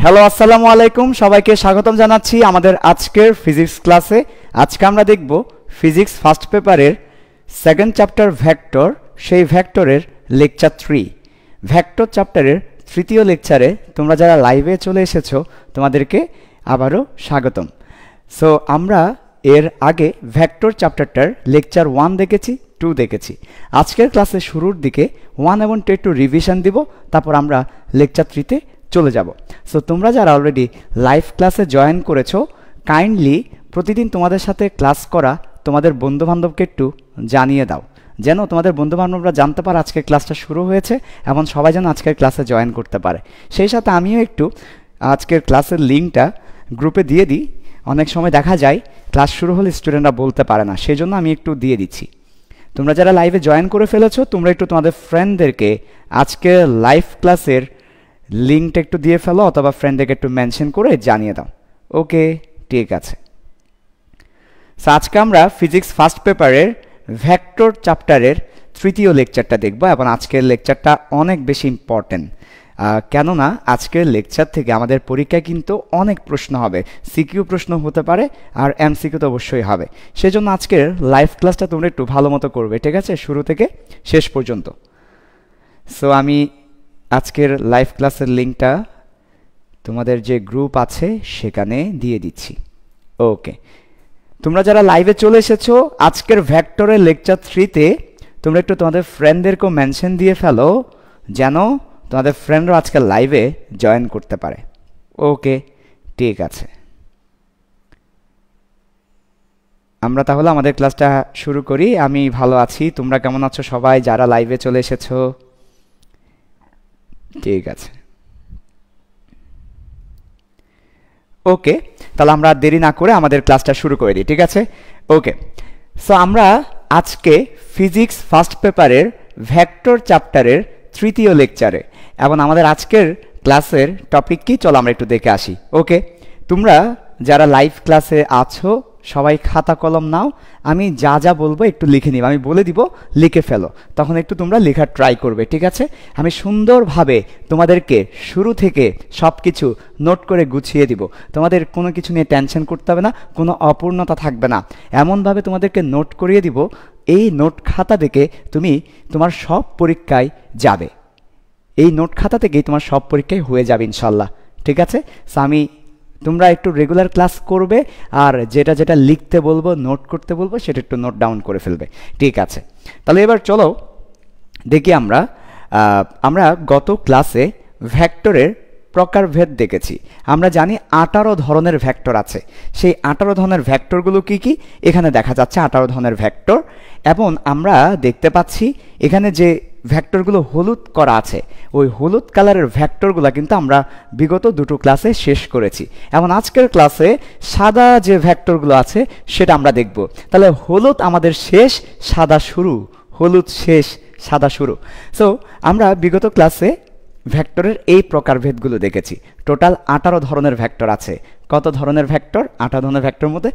Hello আসসালামু আলাইকুম, সবাইকে স্বাগতম জানাচ্ছি আমাদের আজকের ফিজিক্স ক্লাসে। আজকে আমরা দেখব ফিজিক্স ফার্স্ট পেপারের সেকেন্ড চ্যাপ্টার ভেক্টর, সেই ভেক্টরের লেকচার 3। ভেক্টর চ্যাপ্টারের তৃতীয় লেকচারে তোমরা যারা লাইভে চলে এসেছো তোমাদেরকে আবারও স্বাগতম। সো আমরা এর আগে ভেক্টর চ্যাপ্টারটার লেকচার 1 দেখেছি, 2 দেখেছি। আজকের ক্লাসের শুরুর দিকে 1 এবং 2 একটু রিভিশন দিব, তারপর আমরা লেকচার 3তে চলে যাব। সো তোমরা যারা অলরেডি লাইভ ক্লাসে জয়েন করেছো, কাইন্ডলি প্রতিদিন তোমাদের সাথে ক্লাস করা তোমাদের বন্ধুবান্ধবকে একটু জানিয়ে দাও, যেন তোমাদের বন্ধুবান্ধবরা জানতে পারে আজকের ক্লাসটা শুরু হয়েছে এবং সবাই যেন আজকের ক্লাসে জয়েন করতে পারে। সেই সাথে আমিও একটু আজকের ক্লাসের লিঙ্কটা গ্রুপে দিয়ে দিই। অনেক সময় দেখা যায় ক্লাস শুরু হলে স্টুডেন্টরা বলতে পারে না, সেই জন্য আমি একটু দিয়ে দিচ্ছি। তোমরা যারা লাইভে জয়েন করে ফেলেছো, তোমরা একটু তোমাদের ফ্রেন্ডদেরকে আজকের লাইভ ক্লাসের লিঙ্কটা একটু দিয়ে ফেলো, অথবা ফ্রেন্ডদেরকে একটু মেনশন করে জানিয়ে দাও। ওকে, ঠিক আছে। সো আজকে আমরা ফিজিক্স ফার্স্ট পেপারের ভেক্টর চ্যাপ্টারের তৃতীয় লেকচারটা দেখব, এবং আজকের লেকচারটা অনেক বেশি ইম্পর্টেন্ট, কেননা আজকের লেকচার থেকে আমাদের পরীক্ষায় কিন্তু অনেক প্রশ্ন হবে। সিকিউ প্রশ্ন হতে পারে, আর এমসিকিউ তো অবশ্যই হবে। সেজন্য আজকের লাইভ ক্লাসটা তোমরা একটু ভালো মতো করবে, ঠিক আছে, শুরু থেকে শেষ পর্যন্ত। সো আমি আজকের লাইভ ক্লাসের লিঙ্কটা তোমাদের যে গ্রুপ আছে সেখানে দিয়ে দিচ্ছি। ওকে, তোমরা যারা লাইভে চলে এসেছো আজকের ভেক্টরের লেকচার 3তে, তোমরা একটু তোমাদের ফ্রেন্ডদেরকেও মেনশন দিয়ে ফেলো, যেন তোমাদের ফ্রেন্ডরা আজকে লাইভে জয়েন করতে পারে। ওকে, ঠিক আছে। আমরা তাহলে আমাদের ক্লাসটা শুরু করি। আমি ভালো আছি, তোমরা কেমন আছো সবাই যারা লাইভে চলে এসেছো? ঠিক আছে, ওকে, তাহলে আমরা দেরি না করে আমাদের ক্লাসটা শুরু করে দিই, ঠিক আছে। ওকে, সো আমরা আজকে ফিজিক্স ফার্স্ট পেপারের ভেক্টর চ্যাপ্টারের তৃতীয় লেকচারে, এবং আমাদের আজকের ক্লাসের টপিক কি চলো আমরা একটু দেখে আসি। ওকে, তোমরা যারা লাইভ ক্লাসে আছো সবাই খাতা কলম নাও, আমি যা যা বলবো একটু লিখে নিব, আমি বলে দিব লিখে ফেলো, তখন একটু তোমরা লেখার ট্রাই করবে, ঠিক আছে। আমি সুন্দরভাবে তোমাদেরকে শুরু থেকে সব কিছু নোট করে গুছিয়ে দিব, তোমাদের কোনো কিছু নিয়ে টেনশন করতে হবে না, কোনো অপূর্ণতা থাকবে না। এমনভাবে তোমাদেরকে নোট করিয়ে দিব, এই নোট খাতা থেকে তুমি তোমার সব পরীক্ষায় যাবে, এই নোট খাতা থেকেই তোমার সব পরীক্ষায় হয়ে যাবে ইনশাল্লাহ, ঠিক আছে। সো আমি তোমরা একটু রেগুলার ক্লাস করবে, আর যেটা যেটা লিখতে বলবো নোট করতে বলবো সেটা একটু নোট ডাউন করে ফেলবে, ঠিক আছে। তাহলে এবার চলো দেখি আমরা গত ক্লাসে ভেক্টরের প্রকারভেদ দেখেছি। আমরা জানি 18 ধরনের ভেক্টর আছে। সেই 18 ধরনের ভেক্টরগুলো কি কি এখানে দেখা যাচ্ছে, 18 ধরনের ভেক্টর। এবং আমরা দেখতে পাচ্ছি এখানে যে ভেক্টরগুলো হলুদ করা আছে, ওই হলুদ কালারের ভেক্টরগুলো কিন্তু আমরা বিগত দুটো ক্লাসে শেষ করেছি, এবং আজকের ক্লাসে সাদা যে ভেক্টরগুলো আছে সেটা আমরা দেখব। তাহলে হলুদ আমাদের শেষ, সাদা শুরু, হলুদ শেষ, সাদা শুরু। সো আমরা বিগত ক্লাসে ভেক্টরের এই প্রকারভেদগুলো দেখেছি। টোটাল 18 ধরনের ভেক্টর আছে। কত ধরনের ভেক্টর? 18 ধরনের ভেক্টর মধ্যে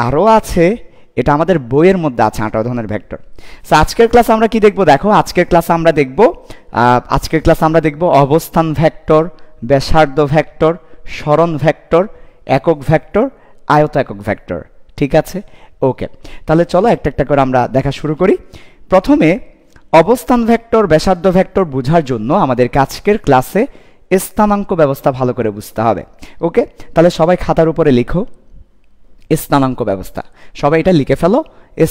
আরও আছে, এটা আমাদের বইয়ের মধ্যে আছে 18 ধরনের ভেক্টর। সো আজকের ক্লাসে আমরা কি দেখব? দেখো, আজকের ক্লাসে আমরা দেখব অবস্থান ভেক্টর, ব্যাসার্ধ ভেক্টর, সরণ ভেক্টর, একক ভেক্টর, আয়ত একক ভেক্টর, ঠিক আছে। ওকে, তাহলে চলো একটা একটা করে আমরা দেখা শুরু করি। প্রথমে অবস্থান ভেক্টর, ব্যাসার্ধ ভেক্টর বোঝার জন্য আমাদেরকে আজকের ক্লাসে স্থানাঙ্ক ব্যবস্থা ভালো করে বুঝতে হবে। ওকে, তাহলে সবাই খাতার উপরে লিখো স্থানাঙ্ক ব্যবস্থা, সবাই এটা লিখে ফেলো।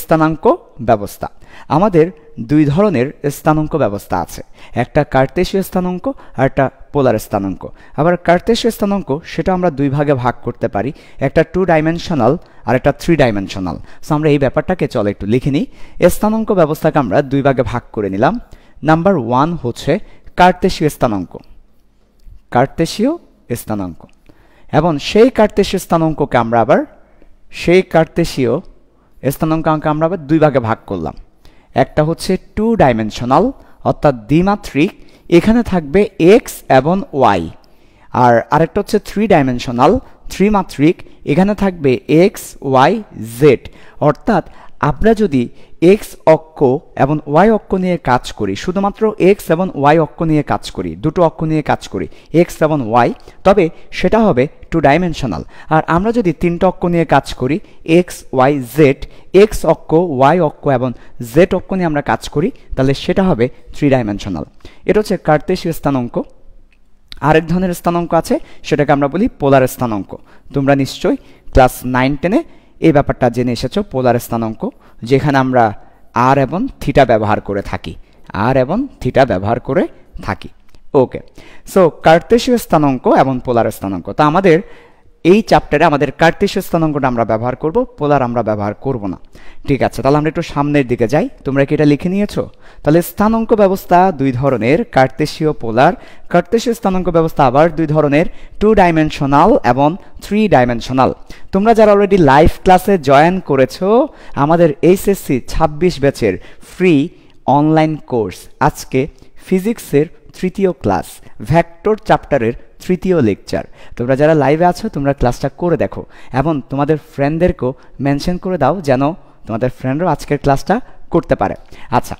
স্থানাঙ্ক ব্যবস্থা, আমাদের দুই ধরনের স্থানাঙ্ক ব্যবস্থা আছে, একটা কার্তেশীয় স্থানাঙ্ক আর একটা পোলার স্থানাঙ্ক। আবার কার্তেশীয় স্থানাঙ্ক সেটা আমরা দুই ভাগে ভাগ করতে পারি, একটা 2 ডাইমেনশনাল আর একটা 3 ডাইমেনশনাল। সো আমরা এই ব্যাপারটাকে চলো একটু লিখে নিই। স্থানাঙ্ক ব্যবস্থাকে আমরা দুই ভাগে ভাগ করে নিলাম। নাম্বার 1 হচ্ছে কার্তেশীয় স্থানাঙ্ক, কার্তেশীয় স্থানাঙ্ক, এবং সেই কার্তেশীয় স্থানাঙ্ককে আমরা আবার দুই ভাগে ভাগ করলাম। একটা হচ্ছে 2 ডাইমেনশনাল অর্থাৎ দ্বিমাত্রিক, এখানে থাকবে এক্স এবং ওয়াই। আর আরেকটা হচ্ছে 3 ডাইমেনশনাল, ত্রিমাত্রিক, এখানে থাকবে এক্স ওয়াই জেড। অর্থাৎ আমরা যদি এক্স অক্ষ এবং ওয়াই অক্ষ নিয়ে কাজ করি, শুধুমাত্র এক্স এবং ওয়াই অক্ষ নিয়ে কাজ করি, দুটো অক্ষ নিয়ে কাজ করি, এক্স এবং ওয়াই, তবে সেটা হবে 2 ডাইমেনশনাল। আর আমরা যদি তিনটা অক্ষ নিয়ে কাজ করি, এক্স ওয়াই জেড, এক্স অক্ষ, ওয়াই অক্ষ এবং জেড অক্ষ নিয়ে আমরা কাজ করি, তাহলে সেটা হবে 3 ডাইমেনশনাল। এটা হচ্ছে কার্তেশীয় স্থানাঙ্ক। আরেক ধরনের স্থানাঙ্ক আছে, সেটাকে আমরা বলি পোলার স্থানাঙ্ক। তোমরা নিশ্চয়ই ক্লাস 9-10-এ এই ব্যাপারটা জেনে এসেছো, পোলার স্থানাঙ্ক, যেখানে আমরা আর এবং থিটা ব্যবহার করে থাকি, আর এবং থিটা ব্যবহার করে থাকি। ওকে, সো কার্তেশীয় স্থানাঙ্ক এবং পোলার স্থানাঙ্ক। তা আমাদের এই চ্যাপ্টারে আমাদের কার্তেশীয় স্থানাঙ্কটা আমরা ব্যবহার করব, পোলার আমরা ব্যবহার করব না। ঠিক আছে, তাহলে আমরা একটু সামনের দিকে যাই। তোমরা কি এটা লিখে নিয়েছো? তাহলে স্থানাঙ্ক ব্যবস্থা 2 ধরনের, কার্তেশীয়, পোলার। কার্তেশীয় স্থানাঙ্ক ব্যবস্থা আবার 2 ধরনের, 2 ডাইমেনশনাল এবং 3 ডাইমেনশনাল। তোমরা যারা অলরেডি লাইভ ক্লাসে জয়েন করেছো, আমাদের এইচএসসি 26 ব্যাচের ফ্রি অনলাইন কোর্স, আজকে ফিজিক্সের 3য় ক্লাস, ভেক্টর চ্যাপ্টারের 3য় লেকচার। তোমরা যারা লাইভে আছো, তোমরা ক্লাসটা করে দেখো এবং তোমাদের ফ্রেন্ডদেরকেও মেনশন করে দাও, যেন তোমাদের ফ্রেন্ডরাও আজকের ক্লাসটা করতে পারে। আচ্ছা,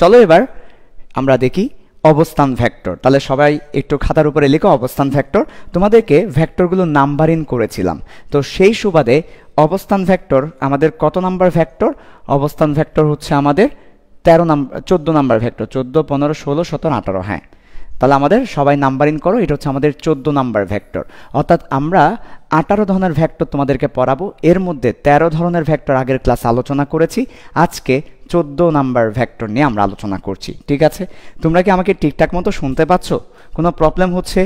চলো এবার আমরা দেখি অবস্থান ভেক্টর। তাহলে সবাই একটু খাতার উপরে লিখো অবস্থান ভেক্টর। তোমাদেরকে ভেক্টরগুলো নাম্বারিং করেছিলাম, তো সেই সুবাদে অবস্থান ভেক্টর আমাদের কত নাম্বার ভেক্টর? অবস্থান ভেক্টর হচ্ছে আমাদের 14 নাম্বার ভেক্টর। 14, 15, 16, 17, 18। হ্যাঁ, তাহলে আমাদের সবাই নাম্বারিং করো। এটা হচ্ছে আমাদের 14 নাম্বার ভেক্টর। অর্থাৎ আমরা 18 ধরনের ভেক্টর তোমাদেরকে পড়াবো। এর মধ্যে 13 ধরনের ভেক্টর আগের ক্লাস আলোচনা করেছি, আজকে 14 নাম্বার ভেক্টর নিয়ে আমরা আলোচনা করছি। ঠিক আছে, তোমরা কি আমাকে ঠিকঠাক মতো শুনতে পাচ্ছ? কোনো প্রবলেম হচ্ছে?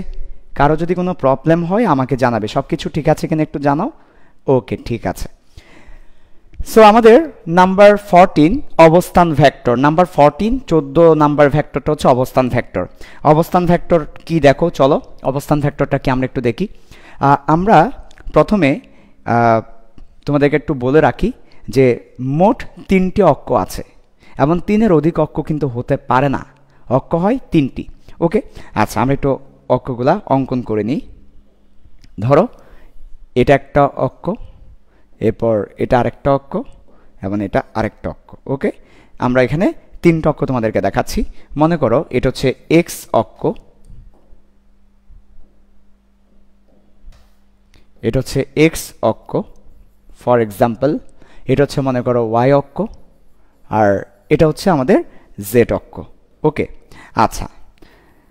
কারো যদি কোনো প্রবলেম হয় আমাকে জানাবে। সব কিছু ঠিক আছে কিনা একটু জানাও। ওকে, ঠিক আছে। সো আমাদের নাম্বার 14 অবস্থান ভেক্টর। নাম্বার 14, 14 নাম্বার ভেক্টরটা হচ্ছে অবস্থান ভেক্টর। অবস্থান ভেক্টর কি দেখো, চলো অবস্থান ভেক্টরটা কি আমরা একটু দেখি। আমরা প্রথমে তোমাদেরকে একটু বলে রাখি যে মোট 3টি অক্ষ আছে এবং 3-এর অধিক অক্ষ কিন্তু হতে পারে না, অক্ষ হয় 3টি। ওকে, আচ্ছা, আমরা একটু অক্ষগুলা অঙ্কন করে নিই। ধরো এটা একটা অক্ষ, এরপর এটা আরেকটা অক্ষ এবং এটা আরেকটা অক্ষ। ওকে, আমরা এখানে 3টা অক্ষ তোমাদেরকে দেখাচ্ছি। মনে করো এটা হচ্ছে এক্স অক্ষ, এটা হচ্ছে এক্স অক্ষ, ফর এক্সাম্পল। এটা হচ্ছে মনে করো ওয়াই অক্ষ, আর এটা হচ্ছে আমাদের জেড অক্ষ। ওকে, আচ্ছা,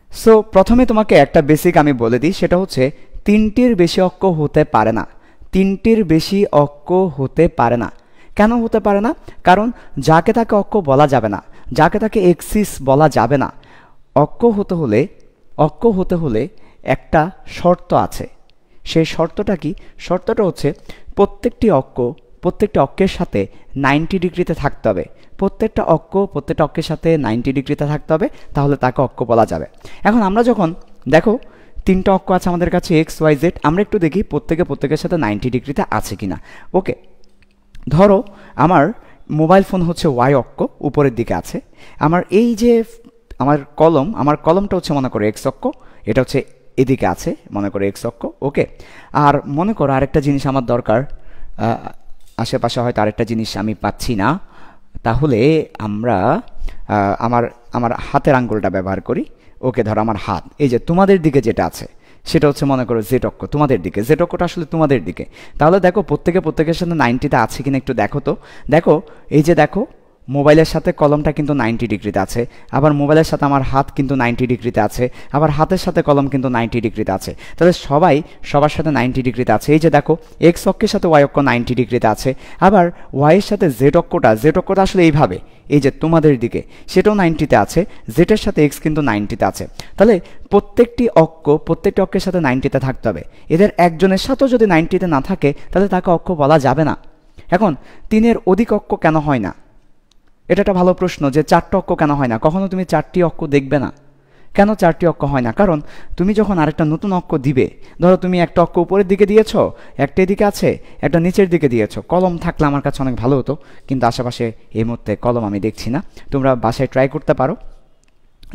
সো প্রথমে তোমাকে একটা বেসিক আমি বলে দিই, সেটা হচ্ছে 3টির বেশি অক্ষ হতে পারে না। 3টির বেশি অক্ষ হতে পারে না। কেন হতে পারে না? কারণ যাকে তাকে অক্ষ বলা যাবে না, যাকে তাকে এক্সিস বলা যাবে না। অক্ষ হতে হলে একটা শর্ত আছে। সেই শর্তটা কি? শর্তটা হচ্ছে প্রত্যেকটি অক্ষের সাথে 90 ডিগ্রিতে থাকতে হবে। প্রত্যেকটা অক্ষের সাথে 90 ডিগ্রিতে থাকতে হবে, তাহলে তাকে অক্ষ বলা যাবে। এখন আমরা যখন দেখো 3টা অক্ষ আছে আমাদের কাছে, এক্স ওয়াই জেড, আমরা একটু দেখি প্রত্যেকের সাথে 90 ডিগ্রিতে আছে কিনা। ওকে, ধরো আমার মোবাইল ফোন হচ্ছে ওয়াই অক্ষ, উপরের দিকে আছে। আমার এই যে আমার কলমটা হচ্ছে মনে করো এক্স অক্ষ, এটা হচ্ছে এদিকে আছে মনে করো এক্স অক্ষ। ওকে, আর মনে করো আরেকটা জিনিস আমার দরকার, আশেপাশে হয়তো আরেকটা জিনিস আমি পাচ্ছি না, তাহলে আমরা আমার হাতের আঙ্গুলটা ব্যবহার করি। ওকে, ধরো আমার হাত, এই যে তোমাদের দিকে যেটা আছে সেটা হচ্ছে মনে করো জেড অক্ষ, তোমাদের দিকে। জেড অক্ষটা আসলে তোমাদের দিকে। তাহলে দেখো প্রত্যেকের সাথে 90তে আছে কিনা একটু দেখো তো। দেখো, এই যে দেখো মোবাইলের সাথে কলমটা কিন্তু 90 ডিগ্রিতে আছে, আবার মোবাইলের সাথে আমার হাত কিন্তু 90 ডিগ্রিতে আছে, আবার হাতের সাথে কলম কিন্তু 90 ডিগ্রিতে আছে। তাহলে সবার সাথে 90 ডিগ্রিতে আছে। এই যে দেখো এক্স অক্ষের সাথে ওয়াই অক্ষ 90 ডিগ্রিতে আছে, আবার ওয়াইয়ের সাথে জেড অক্ষটা আসলে এইভাবে, এই যে তোমাদের দিকে, সেটাও 90তে আছে। জেডের সাথে এক্স কিন্তু 90তে আছে। তাহলে প্রত্যেকটি অক্ষের সাথে 90তে থাকতে হবে। এদের একজনের সাথেও যদি 90তে না থাকে, তাহলে তাকে অক্ষ বলা যাবে না। এখন 3-এর অধিক অক্ষ কেন হয় না? এটা একটা ভালো প্রশ্ন, যে 4টা অক্ষ কেন হয় না? কখনো তুমি 4টি অক্ষ দেখবে না। কেন 4টি অক্ষ হয় না? কারণ তুমি যখন আরেকটা নতুন অক্ষ দিবে, ধরো তুমি একটা অক্ষ উপরের দিকে দিয়েছো, একটা এদিকে আছে, একটা নিচের দিকে দিয়েছো। কলম থাকলে আমার কাছে অনেক ভালো হতো, কিন্তু আশেপাশে এই মুহূর্তে কলম আমি দেখছি না। তোমরা বাসায় ট্রাই করতে পারো।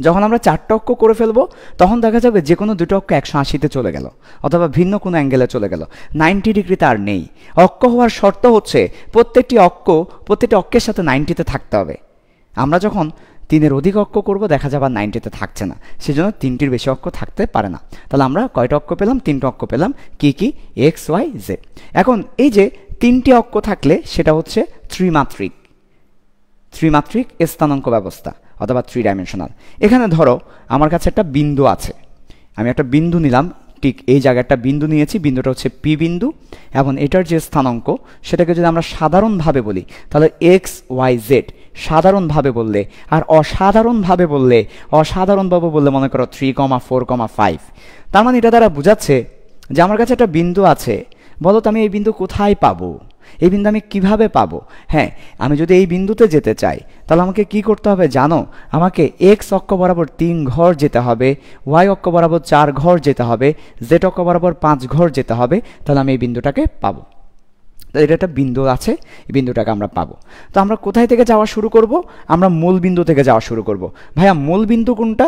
যখন আমরা 4টা অক্ষ করে ফেলবো তখন দেখা যাবে যে কোনো দুটো অক্ষ 180-তে চলে গেল অথবা ভিন্ন কোনো অ্যাঙ্গেলে চলে গেল, 90 ডিগ্রিতে আর নেই। অক্ষ হওয়ার শর্ত হচ্ছে প্রত্যেকটি অক্ষের সাথে 90-তে থাকতে হবে। আমরা যখন 3-এর অধিক অক্ষ করব দেখা যাবে 90-তে থাকছে না, সেজন্য 3টির বেশি অক্ষ থাকতে পারে না। তাহলে আমরা কয়টা অক্ষ পেলাম? 3টা অক্ষ পেলাম। কি কি? X, Y, Z. এখন এই যে 3টি অক্ষ থাকলে সেটা হচ্ছে ত্রিমাত্রিক স্থানাঙ্ক ব্যবস্থা অথবা 3 ডাইমেনশনাল। এখানে ধরো আমার কাছে একটা বিন্দু আছে, আমি একটা বিন্দু নিলাম, ঠিক এই জায়গায় একটা বিন্দু নিয়েছি, বিন্দুটা হচ্ছে পি বিন্দু, এবং এটার যে স্থানাঙ্ক সেটাকে যদি আমরা সাধারণভাবে বলি তাহলে এক্স, ওয়াই, জেড সাধারণভাবে বললে, আর অসাধারণভাবে বললে মনে করো 3,4,5। তার মানে এটা দ্বারা বোঝাচ্ছে যে আমার কাছে একটা বিন্দু আছে, বলো তো আমি এই বিন্দু কোথায় পাবো? এই বিন্দু আমি কিভাবে পাবো? হ্যাঁ, আমি যদি এই বিন্দুতে যেতে চাই তাহলে আমাকে কি করতে হবে জানো? আমাকে এক্স অক্ষ বরাবর 3 ঘর যেতে হবে, ওয়াই অক্ষ বরাবর 4 ঘর যেতে হবে, জেড অক্ষ বরাবর 5 ঘর যেতে হবে, তাহলে আমি এই বিন্দুটাকে পাবো। এটা একটা বিন্দু আছে, এই বিন্দুটাকে আমরা পাবো। তো আমরা কোথায় থেকে যাওয়া শুরু করব? আমরা মূল বিন্দু থেকে যাওয়া শুরু করব। ভাইয়া মূল বিন্দু কোনটা?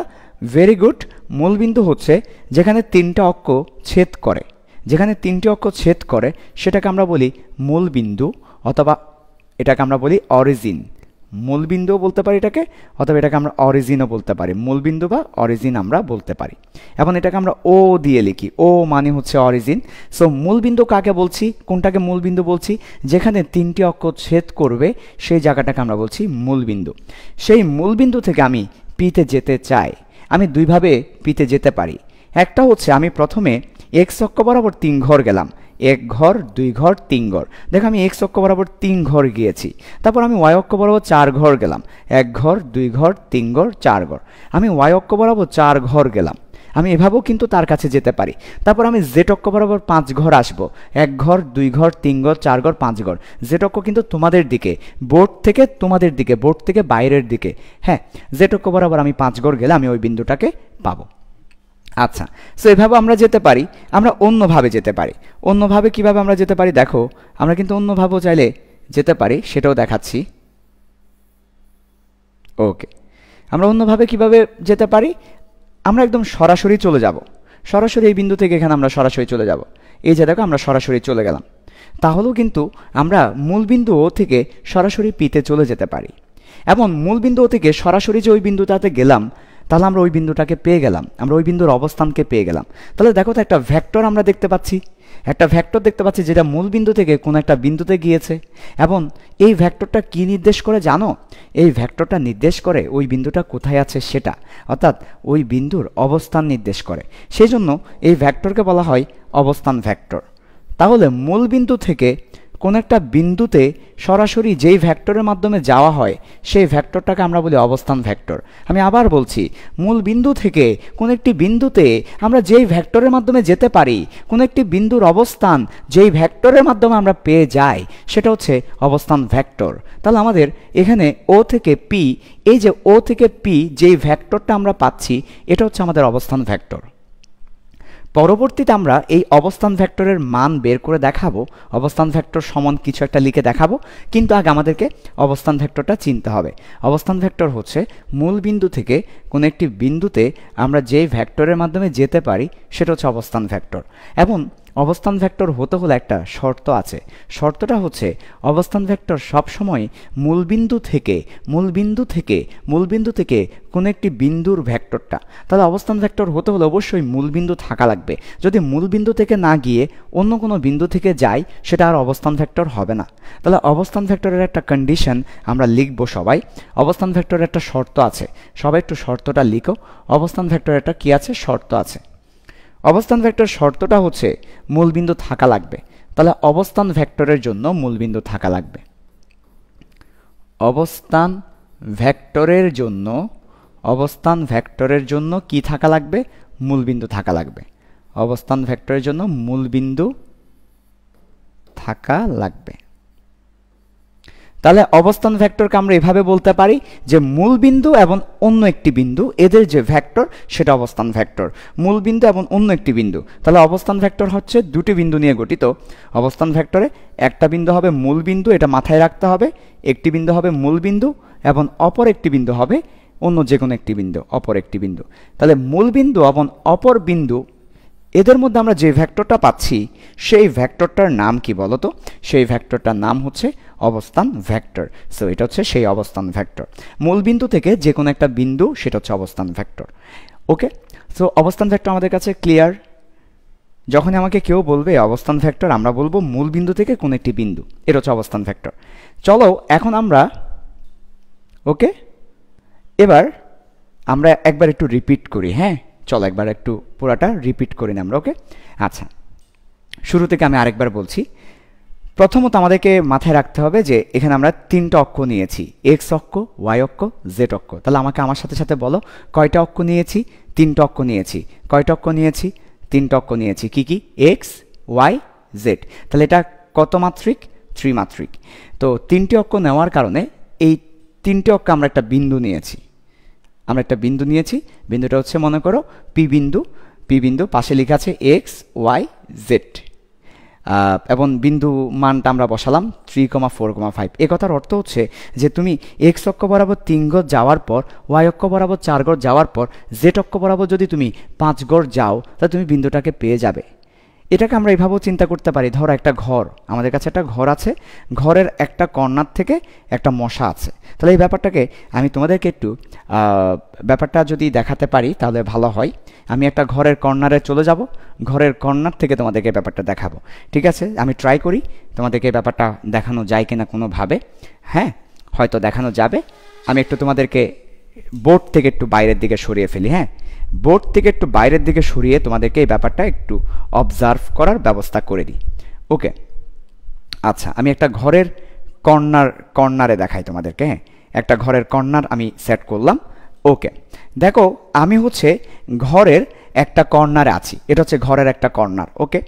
ভেরি গুড, মূল বিন্দু হচ্ছে যেখানে 3টা অক্ষ ছেদ করে, সেটাকে আমরা বলি মূল বিন্দু, অথবা এটাকে আমরা বলি অরিজিন। মূল বিন্দুও বলতে পারি এটাকে, অথবা এটাকে আমরা অরিজিনও বলতে পারি। মূল বিন্দু বা অরিজিন আমরা বলতে পারি। এখন এটাকে আমরা ও দিয়ে লিখি, ও মানে হচ্ছে অরিজিন। সো মূল বিন্দু কাকে বলছি? কোনটাকে মূল বিন্দু বলছি? যেখানে 3টি অক্ষ ছেদ করবে সেই জায়গাটাকে আমরা বলছি মূল বিন্দু। সেই মূল বিন্দু থেকে আমি পিতে যেতে চাই, আমি দুইভাবে পিতে যেতে পারি। একটা হচ্ছে আমি প্রথমে এক্স অক্ষ বরাবর 3 ঘর গেলাম, 1 ঘর, 2 ঘর, 3 ঘর। দেখো আমি এক্স অক্ষ বরাবর 3 ঘর গিয়েছি। তারপর আমি ওয়াই অক্ষ বরাবর 4 ঘর গেলাম, 1 ঘর, 2 ঘর, 3 ঘর, 4 ঘর। আমি ওয়াই অক্ষ বরাবর 4 ঘর গেলাম, আমি এভাবেও কিন্তু তার কাছে যেতে পারি। তারপর আমি জেড অক্ষ বরাবর 5 ঘর আসবো, 1 ঘর, 2 ঘর, 3 ঘর, 4 ঘর, 5 ঘর। জেড অক্ষ কিন্তু তোমাদের দিকে, বোর্ড থেকে বাইরের দিকে। হ্যাঁ, জেড অক্ষ বরাবর আমি 5 ঘর গেলে আমি ওই বিন্দুটাকে পাবো। আচ্ছা, সো এভাবে আমরা যেতে পারি। আমরা অন্যভাবে যেতে পারি। অন্যভাবে কিভাবে আমরা যেতে পারি? দেখো আমরা কিন্তু অন্যভাবেও চাইলে যেতে পারি, সেটাও দেখাচ্ছি। ওকে, আমরা অন্যভাবে কিভাবে যেতে পারি? আমরা একদম সরাসরি চলে যাব, সরাসরি এই বিন্দু থেকে এখানে আমরা সরাসরি চলে যাব। এই যে দেখো আমরা সরাসরি চলে গেলাম। তাহলেও কিন্তু আমরা মূল বিন্দু ও থেকে সরাসরি পিতে চলে যেতে পারি, এবং মূল বিন্দু ও থেকে সরাসরি যে ওই বিন্দুটাতে গেলাম তাহলে আমরা ওই বিন্দুটাকে পেয়ে গেলাম, আমরা ওই বিন্দুর অবস্থানকে পেয়ে গেলাম। তাহলে দেখো তো একটা ভেক্টর আমরা দেখতে পাচ্ছি, যেটা মূল বিন্দু থেকে কোনো একটা বিন্দুতে গিয়েছে। এবং এই ভেক্টরটা কি নির্দেশ করে জানো? এই ভেক্টরটা নির্দেশ করে ওই বিন্দুটা কোথায় আছে সেটা, অর্থাৎ ওই বিন্দুর অবস্থান নির্দেশ করে। সেই জন্য এই ভেক্টরকে বলা হয় অবস্থান ভেক্টর। তাহলে মূল বিন্দু থেকে কোনো একটা বিন্দুতে সরাসরি যেই ভেক্টরের মাধ্যমে যাওয়া হয় সেই ভেক্টরটাকে আমরা বলি অবস্থান ভেক্টর। আমি আবার বলছি, মূল বিন্দু থেকে কোনো একটি বিন্দুতে আমরা যেই ভেক্টরের মাধ্যমে যেতে পারি, কোনো একটি বিন্দুর অবস্থান যেই ভেক্টরের মাধ্যমে আমরা পেয়ে যাই সেটা হচ্ছে অবস্থান ভেক্টর। তাহলে আমাদের এখানে ও থেকে পি, এই যে ও থেকে পি যেই ভেক্টরটা আমরা পাচ্ছি এটা হচ্ছে আমাদের অবস্থান ভেক্টর। পরবর্তীতে আমরা এই অবস্থান ভেক্টরের মান বের করে দেখাবো, অবস্থান ভেক্টর সমান কিছু একটা লিখে দেখাবো। কিন্তু আগে আমাদেরকে অবস্থান ভেক্টরটা চিনতে হবে। অবস্থান ভেক্টর হচ্ছে মূল বিন্দু থেকে কোনো একটি বিন্দুতে আমরা যেই ভেক্টরের মাধ্যমে যেতে পারি সেটা হচ্ছে অবস্থান ভেক্টর। এবং অবস্থান ভেক্টর হতে হলে একটা শর্ত আছে। শর্তটা হচ্ছে অবস্থান ভেক্টর সবসময় মূলবিন্দু থেকে কোনো একটি বিন্দুর ভেক্টরটা। তাহলে অবস্থান ভেক্টর হতে হলে অবশ্যই মূলবিন্দু থাকা লাগবে। যদি মূলবিন্দু থেকে না গিয়ে অন্য কোনো বিন্দু থেকে যাই সেটা আর অবস্থান ভেক্টর হবে না। তাহলে অবস্থান ভেক্টরের একটা কন্ডিশন আমরা লিখব সবাই। অবস্থান ভেক্টরের একটা শর্ত আছে, সবাই একটু শর্তটা লিখো। অবস্থান ভেক্টরের একটা কি আছে? শর্ত আছে। অবস্থান ভেক্টর শর্তটা হচ্ছে মূলবিন্দু থাকা লাগবে। তাহলে অবস্থান ভেক্টরের জন্য মূলবিন্দু থাকা লাগবে। অবস্থান ভেক্টরের জন্য কি থাকা লাগবে? মূলবিন্দু থাকা লাগবে। অবস্থান ভেক্টরের জন্য মূলবিন্দু থাকা লাগবে। তাহলে অবস্থান ভেক্টরকে আমরা এভাবে বলতে পারি যে মূল বিন্দু এবং অন্য একটি বিন্দু, এদের যে ভেক্টর সেটা অবস্থান ভেক্টর। মূল বিন্দু এবং অন্য একটি বিন্দু, তাহলে অবস্থান ভেক্টর হচ্ছে দুটি বিন্দু নিয়ে গঠিত। অবস্থান ভেক্টরে একটা বিন্দু হবে মূল বিন্দু, এটা মাথায় রাখতে হবে। একটি বিন্দু হবে মূল বিন্দু এবং অপর একটি বিন্দু হবে অন্য যে কোনো একটি বিন্দু, অপর একটি বিন্দু। তাহলে মূল বিন্দু এবং অপর বিন্দু এদের মধ্যে আমরা যে ভেক্টরটা পাচ্ছি সেই ভেক্টরটার নাম কি বলো তো? সেই ভেক্টরটার নাম হচ্ছে অবস্থান ভেক্টর। সো এটা হচ্ছে সেই অবস্থান ভেক্টর। মূল বিন্দু থেকে যে কোনো একটা বিন্দু সেটা হচ্ছে অবস্থান ভেক্টর। ওকে, সো অবস্থান ভেক্টর আমাদের কাছে ক্লিয়ার। যখন আমাকে কেউ বলবে অবস্থান ভেক্টর, আমরা বলবো মূল বিন্দু থেকে কোন একটি বিন্দু, এটা হচ্ছে অবস্থান ভেক্টর। চলো এখন আমরা ওকে এবার আমরা একবার একটু রিপিট করি। হ্যাঁ, চলো একবার একটু পুরাটা রিপিট করি না আমরা। ওকে, আচ্ছা শুরু থেকে আমি আরেকবার বলছি। প্রথমত আমাদেরকে মাথায় রাখতে হবে যে এখানে আমরা তিনটা অক্ষ নিয়েছি, এক্স অক্ষ, ওয়াই অক্ষ, জেড অক্ষ। তাহলে আমাকে আমার সাথে সাথে বলো কয়টা অক্ষ নিয়েছি? তিনটা অক্ষ নিয়েছি। কয়টা অক্ষ নিয়েছি? তিনটা অক্ষ নিয়েছি। কি কি? X, Y, Z. তাহলে এটা কত মাত্রিক? ত্রিমাত্রিক। তো তিনটি অক্ষ নেওয়ার কারণে এই তিনটি অক্ষ আমরা একটা বিন্দু নিয়েছি। আমরা একটা বিন্দু নিয়েছি, বিন্দুটা হচ্ছে মনে করো পি বিন্দু। পি বিন্দু, পাশে লেখা আছে এক্স, ওয়াই, জেড, এবং বিন্দু মানটা আমরা বসালাম 3,4,5। এ কথার অর্থ হচ্ছে যে তুমি এক্স অক্ষ বরাবর 3 গজ যাওয়ার পর, ওয়াই অক্ষ বরাবর 4 গজ যাওয়ার পর, জেড অক্ষ বরাবর যদি তুমি 5 গজ যাও তাহলে তুমি বিন্দুটাকে পেয়ে যাবে। এটাকে আমরা এইভাবেও চিন্তা করতে পারি। ধরো একটা ঘর, আমাদের কাছে একটা ঘর আছে, ঘরের একটা কর্নার থেকে একটা মশা আছে। তাহলে এই ব্যাপারটাকে আমি তোমাদেরকে একটু ব্যাপারটা যদি দেখাতে পারি তাহলে ভালো হয়। আমি একটা ঘরের কর্নারে চলে যাব, ঘরের কর্নার থেকে তোমাদেরকে ব্যাপারটা দেখাবো। ঠিক আছে, আমি ট্রাই করি তোমাদেরকে ব্যাপারটা দেখানো যায় কিনা কোনোভাবে। হ্যাঁ, হয়তো দেখানো যাবে। আমি একটু তোমাদেরকে বোর্ড থেকে একটু বাইরের দিকে সরিয়ে ফেলি। হ্যাঁ, বোর্ড থেকে একটু বাইরের দিকে সরিয়ে তোমাদেরকে এই ব্যাপারটা একটু অবজার্ভ করার ব্যবস্থা করে দিই। ওকে, আচ্ছা আমি একটা ঘরের কর্নারে দেখাই তোমাদেরকে। হ্যাঁ, একটা ঘরের কর্নার আমি সেট করলাম। ওকে, দেখো আমি হচ্ছে ঘরের একটা কর্নারে আছি। এটা হচ্ছে ঘরের একটা কর্নার। ওকে,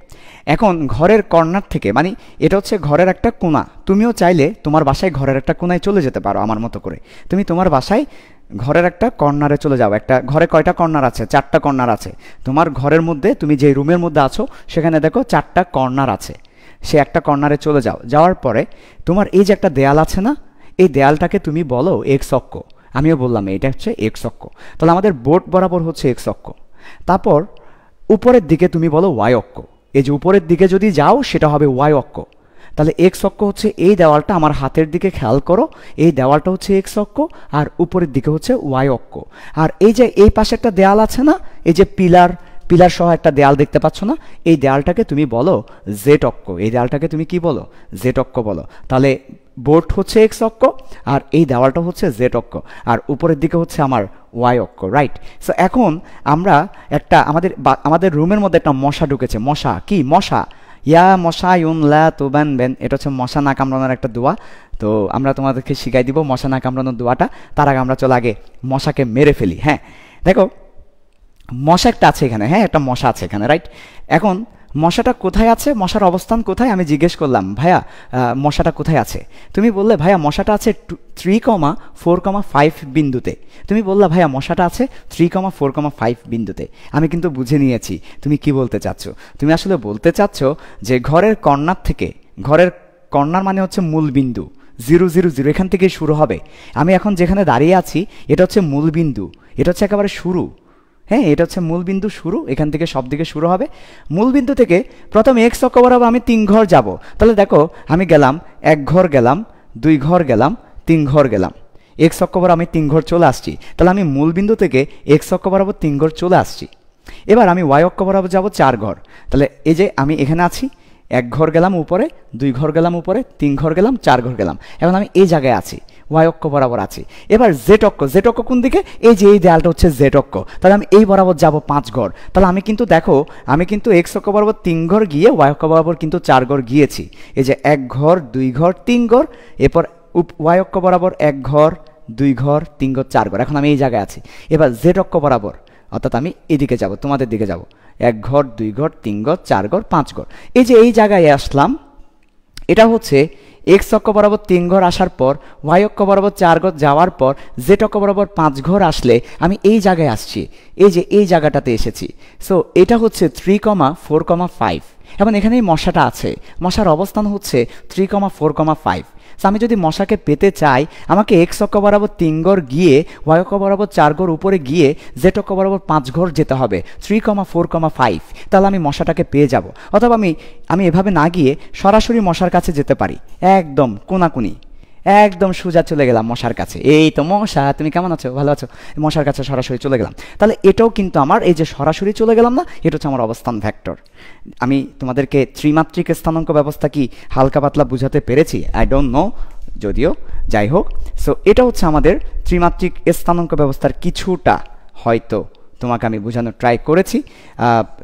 এখন ঘরের কর্নার থেকে মানে এটা হচ্ছে ঘরের একটা কোণা। তুমিও চাইলে তোমার বাসায় ঘরের একটা কোণায় চলে যেতে পারো আমার মতো করে। তুমি তোমার বাসায় ঘরের একটা কর্নারে চলে যাও। একটা ঘরে কয়টা কর্নার আছে? 4টা কর্নার আছে। তোমার ঘরের মধ্যে তুমি যে রুমের মধ্যে আছো সেখানে দেখো 4টা কর্নার আছে। সে একটা কর্নারে চলে যাও। যাওয়ার পরে তোমার এই যে একটা দেয়াল আছে না, এই দেয়ালটাকে তুমি বলো এক্স অক্ষ। আমিও বললাম এটা হচ্ছে এক্স অক্ষ। তাহলে আমাদের বোর্ড বরাবর হচ্ছে এক্স অক্ষ। তারপর উপরের দিকে তুমি বলো ওয়াই অক্ষ। এই যে উপরের দিকে যদি যাও সেটা হবে ওয়াই অক্ষ। তাহলে এক্স অক্ষ হচ্ছে এই দেওয়ালটা, আমার হাতের দিকে খেয়াল করো, এই দেওয়ালটা হচ্ছে এক্স অক্ষ আর উপরের দিকে হচ্ছে ওয়াই অক্ষ। আর এই যে এই পাশে একটা দেয়াল আছে না, এই যে পিলার সহ একটা দেয়াল দেখতে পাচ্ছ না, এই দেয়ালটাকে তুমি বলো জেড অক্ষ। এই দেয়ালটাকে তুমি কি বলো? জেড অক্ষ বলো। তাহলে বোর্ড হচ্ছে এক্স অক্ষ আর এই দেওয়ালটা হচ্ছে জেড অক্ষ আর উপরের দিকে হচ্ছে আমার ওয়াই অক্ষ। রাইট। সো এখন আমরা একটা আমাদের রুমের মধ্যে একটা মশা ঢুকেছে। মশা কি? মশা ইয়া মশা ইউন লা তুবান বেন, এটা হচ্ছে মশা না কামড়ানোর একটা দোয়া। তো আমরা তোমাদেরকে শিখাই দিব মশা না কামড়ানোর দোয়াটা। তার আগে আমরা চলে আগে মশাকে মেরে ফেলি। হ্যাঁ, দেখো মশা একটা আছে এখানে। হ্যাঁ, একটা মশা আছে এখানে। রাইট। এখন মশাটা কোথায় আছে? মশার অবস্থান কোথায়? আমি জিজ্ঞেস করলাম ভাইয়া মশাটা কোথায় আছে? তুমি বললে ভাইয়া মশাটা আছে 3,4,5 বিন্দুতে। তুমি বললা ভাইয়া মশাটা আছে 3,4,5 বিন্দুতে। আমি কিন্তু বুঝে নিয়েছি তুমি কি বলতে চাচ্ছ। তুমি আসলে বলতে চাচ্ছ যে ঘরের কর্নার থেকে, ঘরের কর্নার মানে হচ্ছে মূল বিন্দু 0,0,0 এখান থেকে শুরু হবে। আমি এখন যেখানে দাঁড়িয়ে আছি এটা হচ্ছে মূল বিন্দু, এটা হচ্ছে একেবারে শুরু। হ্যাঁ, এটা হচ্ছে মূল বিন্দু শুরু, এখান থেকে সব দিকে শুরু হবে। মূল বিন্দু থেকে প্রথম এক্স অক্ষ বরাবর আমি 3 ঘর যাব। তাহলে দেখো আমি গেলাম 1 ঘর গেলাম, 2 ঘর গেলাম, 3 ঘর গেলাম। এক্স অক্ষ বরাবর আমি 3 ঘর চলে আসছি। তাহলে আমি মূল বিন্দু থেকে এক্স অক্ষ বরাবর 3 ঘর চলে আসছি। এবার আমি ওয়াই অক্ষ বরাবর যাব 4 ঘর। তাহলে এই যে আমি এখানে আছি, 1 ঘর গেলাম উপরে, 2 ঘর গেলাম উপরে, 3 ঘর গেলাম, 4 ঘর গেলাম। এখন আমি এই জায়গায় আছি, ওয়াই অক্ষ বরাবর আছি। এবার জেড অক্ষ, জেড অক্ষ কোন দিকে? এই যে এই দেয়ালটা হচ্ছে জেড অক্ষ। তাহলে আমি এই বরাবর যাব 5 ঘর। তাহলে আমি কিন্তু দেখো আমি কিন্তু এক্স অক্ষ বরাবর 3 ঘর গিয়ে ওয়াই অক্ষ বরাবর কিন্তু 4 ঘর গিয়েছি। এই যে 1 ঘর, 2 ঘর, 3 ঘর। এরপর ওয়াই অক্ষ বরাবর 1 ঘর, 2 ঘর, 3 ঘর, 4 ঘর। এখন আমি এই জায়গায় আছি। এবার জেড অক্ষ বরাবর অর্থাৎ আমি এদিকে যাব, তোমাদের দিকে যাব। 1 ঘর, 2 ঘর, 3 ঘর, 4 ঘর, 5 ঘর। এই যে এই জায়গায় আসলাম, এটা হচ্ছে এক্স অক্ষ বরাবর 3 ঘর আসার পর, ওয়াই অক্ষ বরাবর 4 ঘর যাওয়ার পর, জেড অক্ষ বরাবর 5 ঘর আসলে আমি এই জায়গায় আসছি। এই যে এই জায়গাটাতে এসেছি। সো এটা হচ্ছে 3,4,5। এবং এখানেই মশাটা আছে। মশার অবস্থান হচ্ছে 3,4,5। আমি যদি মশাকে পেতে চাই আমাকে এক্স অক্ষ বরাবর 3 ঘর গিয়ে ওয়াই অক্ষ বরাবর 4 ঘর উপরে গিয়ে জেড অক্ষ বরাবর 5 ঘর যেতে হবে 3,4,5, তাহলে আমি মশাটাকে পেয়ে যাব। অথবা আমি এভাবে না গিয়ে সরাসরি মশার কাছে যেতে পারি, একদম কোনাকুনি একদম সোজা চলে গেলাম মশার কাছে, এই তো মশা তুমি কেমন আছো, ভালো আছো, মশার কাছে সরাসরি চলে গেলাম। তাহলে এটাও কিন্তু আমার এই যে সরাসরি চলে গেলাম না, এটা হচ্ছে আমার অবস্থান ভেক্টর। আমি তোমাদেরকে ত্রিমাত্রিক স্থানাঙ্ক ব্যবস্থা কি হালকা পাতলা বুঝাতে পেরেছি? আই ডোন্ট নো, যদিও যাই হোক। সো এটা হচ্ছে আমাদের ত্রিমাত্রিক স্থানাঙ্ক ব্যবস্থার কিছুটা হয়তো তোমাকে আমি বোঝানোর ট্রাই করেছি।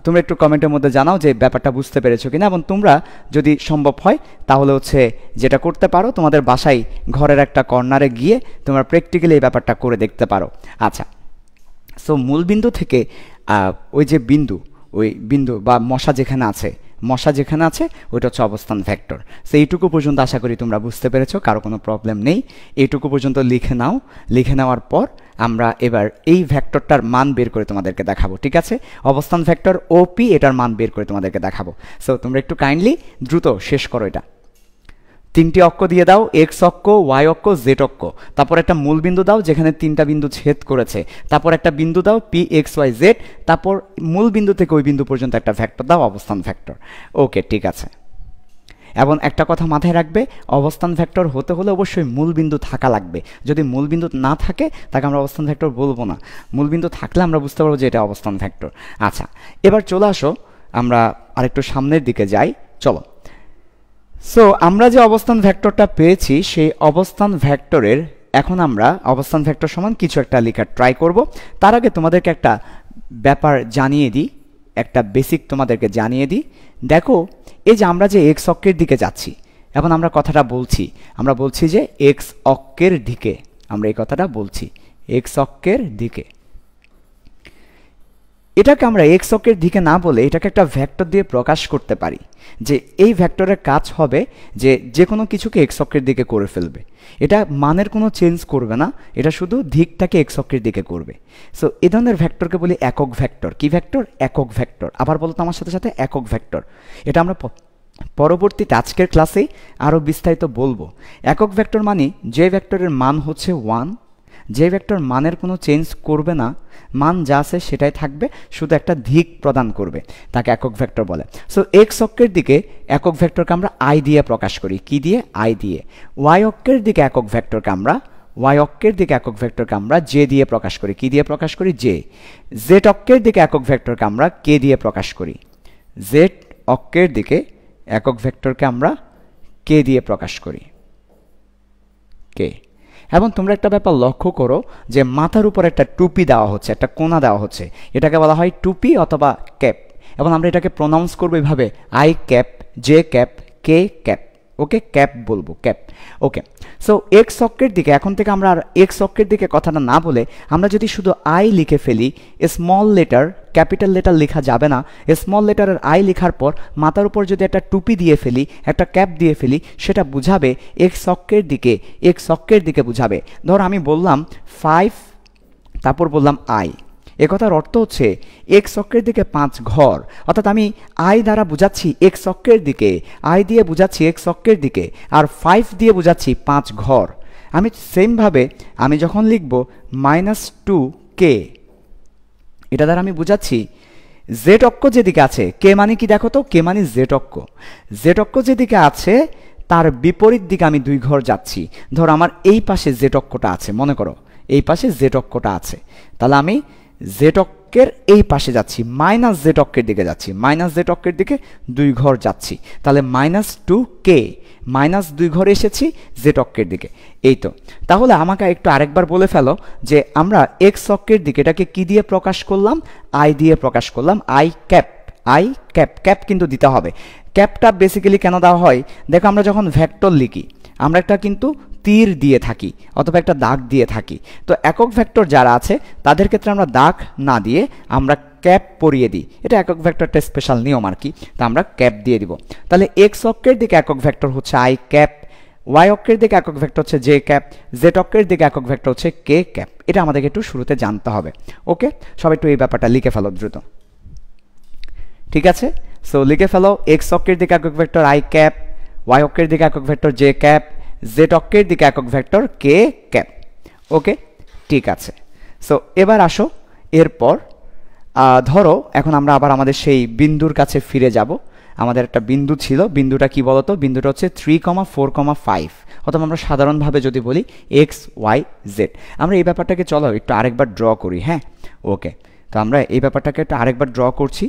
তোমরা একটু কমেন্টের মধ্যে জানাও যে ব্যাপারটা বুঝতে পেরেছো কিনা, এবং তোমরা যদি সম্ভব হয় তাহলে হচ্ছে যেটা করতে পারো, তোমাদের বাসায় ঘরের একটা কর্নারে গিয়ে তোমরা প্র্যাকটিক্যালি এই ব্যাপারটা করে দেখতে পারো। আচ্ছা, সো মূল বিন্দু থেকে ওই যে ওই বিন্দু বা মশা যেখানে আছে ওইটা হচ্ছে অবস্থান ভেক্টর। সো এইটুকু পর্যন্ত আশা করি তোমরা বুঝতে পেরেছো, কারো কোনো প্রবলেম নেই। এইটুকু পর্যন্ত লিখে নাও। লিখে নেওয়ার পর আমরা এবার এই ভেক্টরটার মান বের করে তোমাদেরকে দেখাবো, ঠিক আছে? অবস্থান ভেক্টর ওপি, এটার মান বের করে তোমাদেরকে দেখাবো। সো তোমরা একটু কাইন্ডলি দ্রুত শেষ করো এটা। 3টি অক্ষ দিয়ে দাও, এক্স অক্ষ, ওয়াই অক্ষ, জেড অক্ষ, তারপর একটা মূল বিন্দু দাও যেখানে 3টা বিন্দু ছেদ করেছে, তারপর একটা বিন্দু দাও পি এক্স ওয়াই জেড, তারপর মূল বিন্দু থেকে ওই বিন্দু পর্যন্ত একটা ভেক্টর দাও, অবস্থান ভেক্টর। ওকে, ঠিক আছে। এবং একটা কথা মাথায় রাখবে, অবস্থান ভেক্টর হতে হলে অবশ্যই মূল বিন্দু থাকা লাগবে। যদি মূল বিন্দু না থাকে তাকে আমরা অবস্থান ভেক্টর বলবো না। মূল বিন্দু থাকলে আমরা বুঝতে পারবো যে এটা অবস্থান ভেক্টর। আচ্ছা, এবার চলে আসো, আমরা আরেকটু সামনের দিকে যাই, চলো। সো আমরা যে অবস্থান ভেক্টরটা পেয়েছি সেই অবস্থান ভেক্টরের এখন আমরা অবস্থান ভেক্টর সমান কিছু একটা লেখার ট্রাই করব। তার আগে তোমাদেরকে একটা ব্যাপার জানিয়ে দিই, একটা বেসিক তোমাদেরকে জানিয়ে দিই। দেখো, এই যে আমরা যে এক্স অক্ষের দিকে যাচ্ছি, এখন আমরা কথাটা বলছি, আমরা বলছি যে এক্স অক্ষের দিকে, আমরা এই কথাটা বলছি এক্স অক্ষের দিকে। এটাকে আমরা এক্স অক্ষের দিকে না বলে এটাকে একটা ভেক্টর দিয়ে প্রকাশ করতে পারি, যে এই ভেক্টরের কাজ হবে যে কোনো কিছুকে এক্স অক্ষের দিকে করে ফেলবে। এটা মানের কোনো চেঞ্জ করবে না, এটা শুধু দিকটাকে এক্স অক্ষের দিকে করবে। সো এই ধরনের ভেক্টরকে বলি একক ভেক্টর। কি ভেক্টর? একক ভেক্টর। আবার বলো তো আমার সাথে সাথে, একক ভেক্টর। এটা আমরা পরবর্তীতে আজকের ক্লাসে আরও বিস্তারিত বলবো। একক ভেক্টর মানে যে ভেক্টরের মান হচ্ছে 1, যে ভেক্টর মানের কোনো চেঞ্জ করবে না, মান যা আছে সেটাই থাকবে, শুধু একটা দিক প্রদান করবে, তাকে একক ভেক্টর বলে। সো এক্স অক্ষের দিকে একক ভেক্টরকে আমরা আই দিয়ে প্রকাশ করি। কি দিয়ে? আই দিয়ে। ওয়াই অক্ষের দিকে একক ভেক্টরকে আমরা জে দিয়ে প্রকাশ করি। কি দিয়ে প্রকাশ করি? জে। জেড অক্ষের দিকে একক ভেক্টরকে আমরা কে দিয়ে প্রকাশ করি। জেড অক্ষের দিকে একক ভেক্টরকে আমরা কে দিয়ে প্রকাশ করি, কে। এবং তোমরা একটা ব্যাপার লক্ষ্য করো যে মাথার উপর একটা টুপি দেওয়া হচ্ছে, একটা কোনা দেওয়া হচ্ছে, এটাকে বলা হয় টুপি অথবা ক্যাপ। এবং আমরা এটাকে প্রোনাউন্স করবো এইভাবে, I cap, J cap, K cap. Okay, cap বলবো, ক্যাপ। ওকে, সো এক্স অক্ষের দিকে এখন থেকে আমরা আর এক্স অক্ষের দিকে কথাটা না বলে আমরা যদি শুধু আই লিখে ফেলি, স্মল লেটার, ক্যাপিটাল লেটার লেখা যাবে না, স্মল লেটারের আই লেখার পর মাথার উপর যদি একটা টুপি দিয়ে ফেলি, একটা ক্যাপ দিয়ে ফেলি, সেটা বুঝাবে এক্স অক্ষের দিকে বুঝাবে। ধর আমি বললাম 5, তারপর বললাম আই, এ কথার অর্থ হচ্ছে এক্স অক্ষের দিকে 5 ঘর, অর্থাৎ আমি আই দ্বারা বুঝাচ্ছি এক্স অক্ষের দিকে, আই দিয়ে বুঝাচ্ছি এক্স অক্ষের দিকে, আর 5 দিয়ে বুঝাচ্ছি 5 ঘর। আমি সেমভাবে আমি যখন লিখব -2k, এটা দ্বারা আমি বুঝাচ্ছি জেড অক্ষ যেদিকে আছে, কে মানে কি দেখো তো, কে মানে জেড অক্ষ, জেড অক্ষ যেদিকে আছে তার বিপরীত দিকে আমি 2 ঘর যাচ্ছি। ধর আমার এই পাশে জেড অক্ষটা আছে, মনে করো এই পাশে জেড অক্ষটা আছে, তাহলে আমি জেড অক্ষের এই পাশে যাচ্ছি, মাইনাস জেড অক্ষের দিকে যাচ্ছি, মাইনাস জেড অক্ষের দিকে 2 ঘর যাচ্ছি, তাহলে -2k, -2 ঘর এসেছি জেড অক্ষের দিকে। এই তো, তাহলে আমাকে একটু আরেকবার বলে ফেলো যে আমরা এক্স অক্ষের দিকে এটাকে কি দিয়ে প্রকাশ করলাম? আই দিয়ে প্রকাশ করলাম, I cap, I cap. Cap কিন্তু দিতে হবে। ক্যাপটা বেসিক্যালি কেন দেওয়া হয়? দেখো, আমরা যখন ভেক্টর লিখি আমরা একটা কিন্তু তীর দিয়ে থাকি অথবা একটা দাগ দিয়ে থাকি। তো একক ভেক্টর যারা আছে তাদের ক্ষেত্রে আমরা দাগ না দিয়ে আমরা ক্যাপ পরিয়ে দিই, এটা একক ভেক্টরটা স্পেশাল নিয়ম আর কি। তা আমরা ক্যাপ দিয়ে দিব। তাহলে এক্স অক্ষের দিকে একক ভেক্টর হচ্ছে আই ক্যাপ, ওয়াই অক্ষের দিকে একক ভেক্টর হচ্ছে জে ক্যাপ, জেড অক্ষের দিকে একক ভেক্টর হচ্ছে কে ক্যাপ। এটা আমাদেরকে একটু শুরুতে জানতে হবে। ওকে, সবাই একটু এই ব্যাপারটা লিখে ফেলো দ্রুত, ঠিক আছে? সো লিখে ফেলো, এক্স অক্ষের দিকে একক ভেক্টর আই ক্যাপ, ওয়াই অক্ষের দিকে একক ভেক্টর জে ক্যাপ, জেড অক্ষের দিকে একক ভেক্টর কে ক্যাপ। ওকে, ঠিক আছে। সো এবার আসো, এরপর ধরো এখন আমরা আবার আমাদের সেই বিন্দুর কাছে ফিরে যাব। আমাদের একটা বিন্দু ছিল, বিন্দুটা কি বলতো? বিন্দুটা হচ্ছে 3,4,5, অথবা আমরা সাধারণভাবে যদি বলি এক্স ওয়াই জেড। আমরা এই ব্যাপারটাকে চলো একটু আরেকবার ড্র করি। হ্যাঁ, ওকে, তো আমরা এই ব্যাপারটাকে একটু আরেকবার ড্র করছি।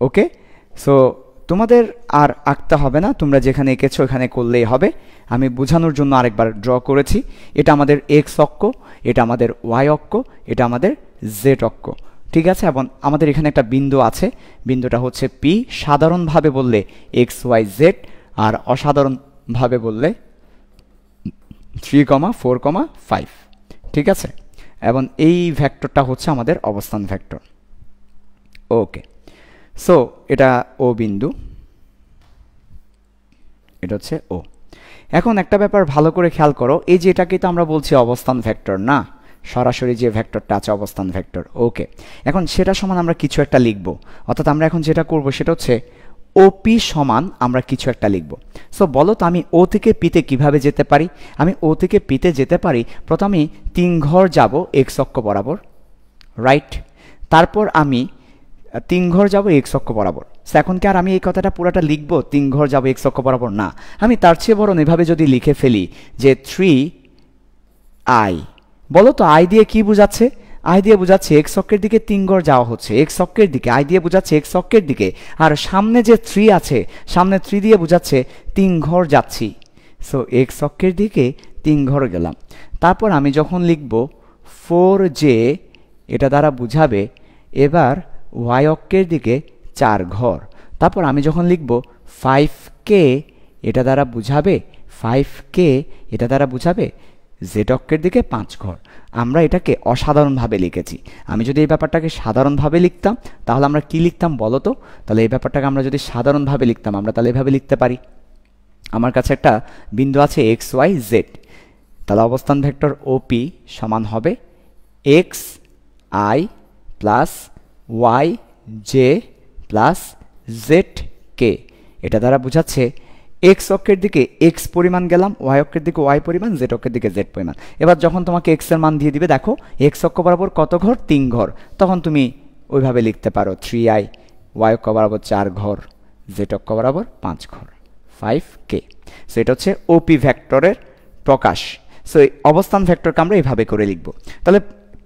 ওকে, সো তোমাদের আর আঁকতে হবে না, তোমরা যেখানে এঁকেছো ওখানে করলেই হবে। আমি বোঝানোর জন্য আরেকবার ড্র করেছি। এটা আমাদের এক্স অক্ষ, এটা আমাদের ওয়াই অক্ষ, এটা আমাদের জেড অক্ষ, ঠিক আছে। এবং আমাদের এখানে একটা বিন্দু আছে, বিন্দুটা হচ্ছে পি। সাধারণভাবে বললে এক্স ওয়াই জেড, আর অসাধারণভাবে বললে 3,4,5, ঠিক আছে। এবং এই ভেক্টরটা হচ্ছে আমাদের অবস্থান ভেক্টর। ওকে, সো এটা ও বিন্দু, এটা হচ্ছে ও। এখন একটা ব্যাপার ভালো করে খেয়াল করো, এই যে এটাকে তো আমরা বলছি অবস্থান ভেক্টর না, সরাসরি যে ভেক্টরটা আছে অবস্থান ভেক্টর। ওকে, এখন সেটা সমান আমরা কিছু একটা লিখব, অর্থাৎ আমরা এখন যেটা করব সেটা হচ্ছে ওপি সমান আমরা কিছু একটা লিখব। সো বলো তো, আমি ও থেকে পিতে কিভাবে যেতে পারি? আমি ও থেকে পিতে যেতে পারি, প্রথমে 3 ঘর যাব এক্স অক্ষ বরাবর, রাইট। তারপর আমি 3 ঘর যাব এক্স অক্ষ বরাবর। সো এখন কি আর আমি এই কথাটা পুরোটা লিখব 3 ঘর যাব এক্স অক্ষ বরাবর? না, আমি তার চেয়ে বরং এভাবে যদি লিখে ফেলি যে 3i। বলো তো আই দিয়ে কি বোঝাচ্ছে? আই দিয়ে বোঝাচ্ছে এক্স অক্ষের দিকে 3 ঘর যাওয়া হচ্ছে, এক্স অক্ষের দিকে। আই দিয়ে বোঝাচ্ছে এক্স অক্ষের দিকে, আর সামনে যে 3 আছে, সামনে 3 দিয়ে বোঝাচ্ছে 3 ঘর যাচ্ছি। সো এক্স অক্ষের দিকে 3 ঘর গেলাম। তারপর আমি যখন লিখব 4j, এটা দ্বারা বুঝাবে এবার ওয়াই অক্ষের দিকে 4 ঘর। তারপর আমি যখন লিখব 5k, এটা দ্বারা বুঝাবে 5k, এটা দ্বারা বুঝাবে জেড অক্ষের দিকে 5 ঘর। আমরা এটাকে অসাধারণভাবে লিখেছি। আমি যদি এই ব্যাপারটাকে সাধারণভাবে লিখতাম তাহলে আমরা কি লিখতাম বলো তো? তাহলে এই ব্যাপারটাকে আমরা যদি সাধারণভাবে লিখতাম, আমরা তাহলে এভাবে লিখতে পারি, আমার কাছে একটা বিন্দু আছে এক্স ওয়াই জেড, তাহলে অবস্থান ভেক্টর ওপি সমান হবে X I plus Y J plus Z K. এটা দ্বারা বোঝাচ্ছে এক্স অক্ষের দিকে এক্স পরিমাণ গেলাম, ওয়াই অক্ষের দিকে ওয়াই পরিমাণ, জেড অক্ষের দিকে জেড পরিমাণ। এবার যখন তোমাকে এক্স এর মান দিয়ে দিবে, দেখো এক্স অক্ষ বরাবর কত ঘর? 3 ঘর। তখন তুমি ওইভাবে লিখতে পারো 3i, ওয়াই অক্ষ বরাবর 4 ঘর, জেড অক্ষ বরাবর 5 ঘর, 5k। সো এটা হচ্ছে ওপি ভেক্টরের প্রকাশ। সো এই অবস্থান ভেক্টরকে আমরা এইভাবে করে লিখব। তাহলে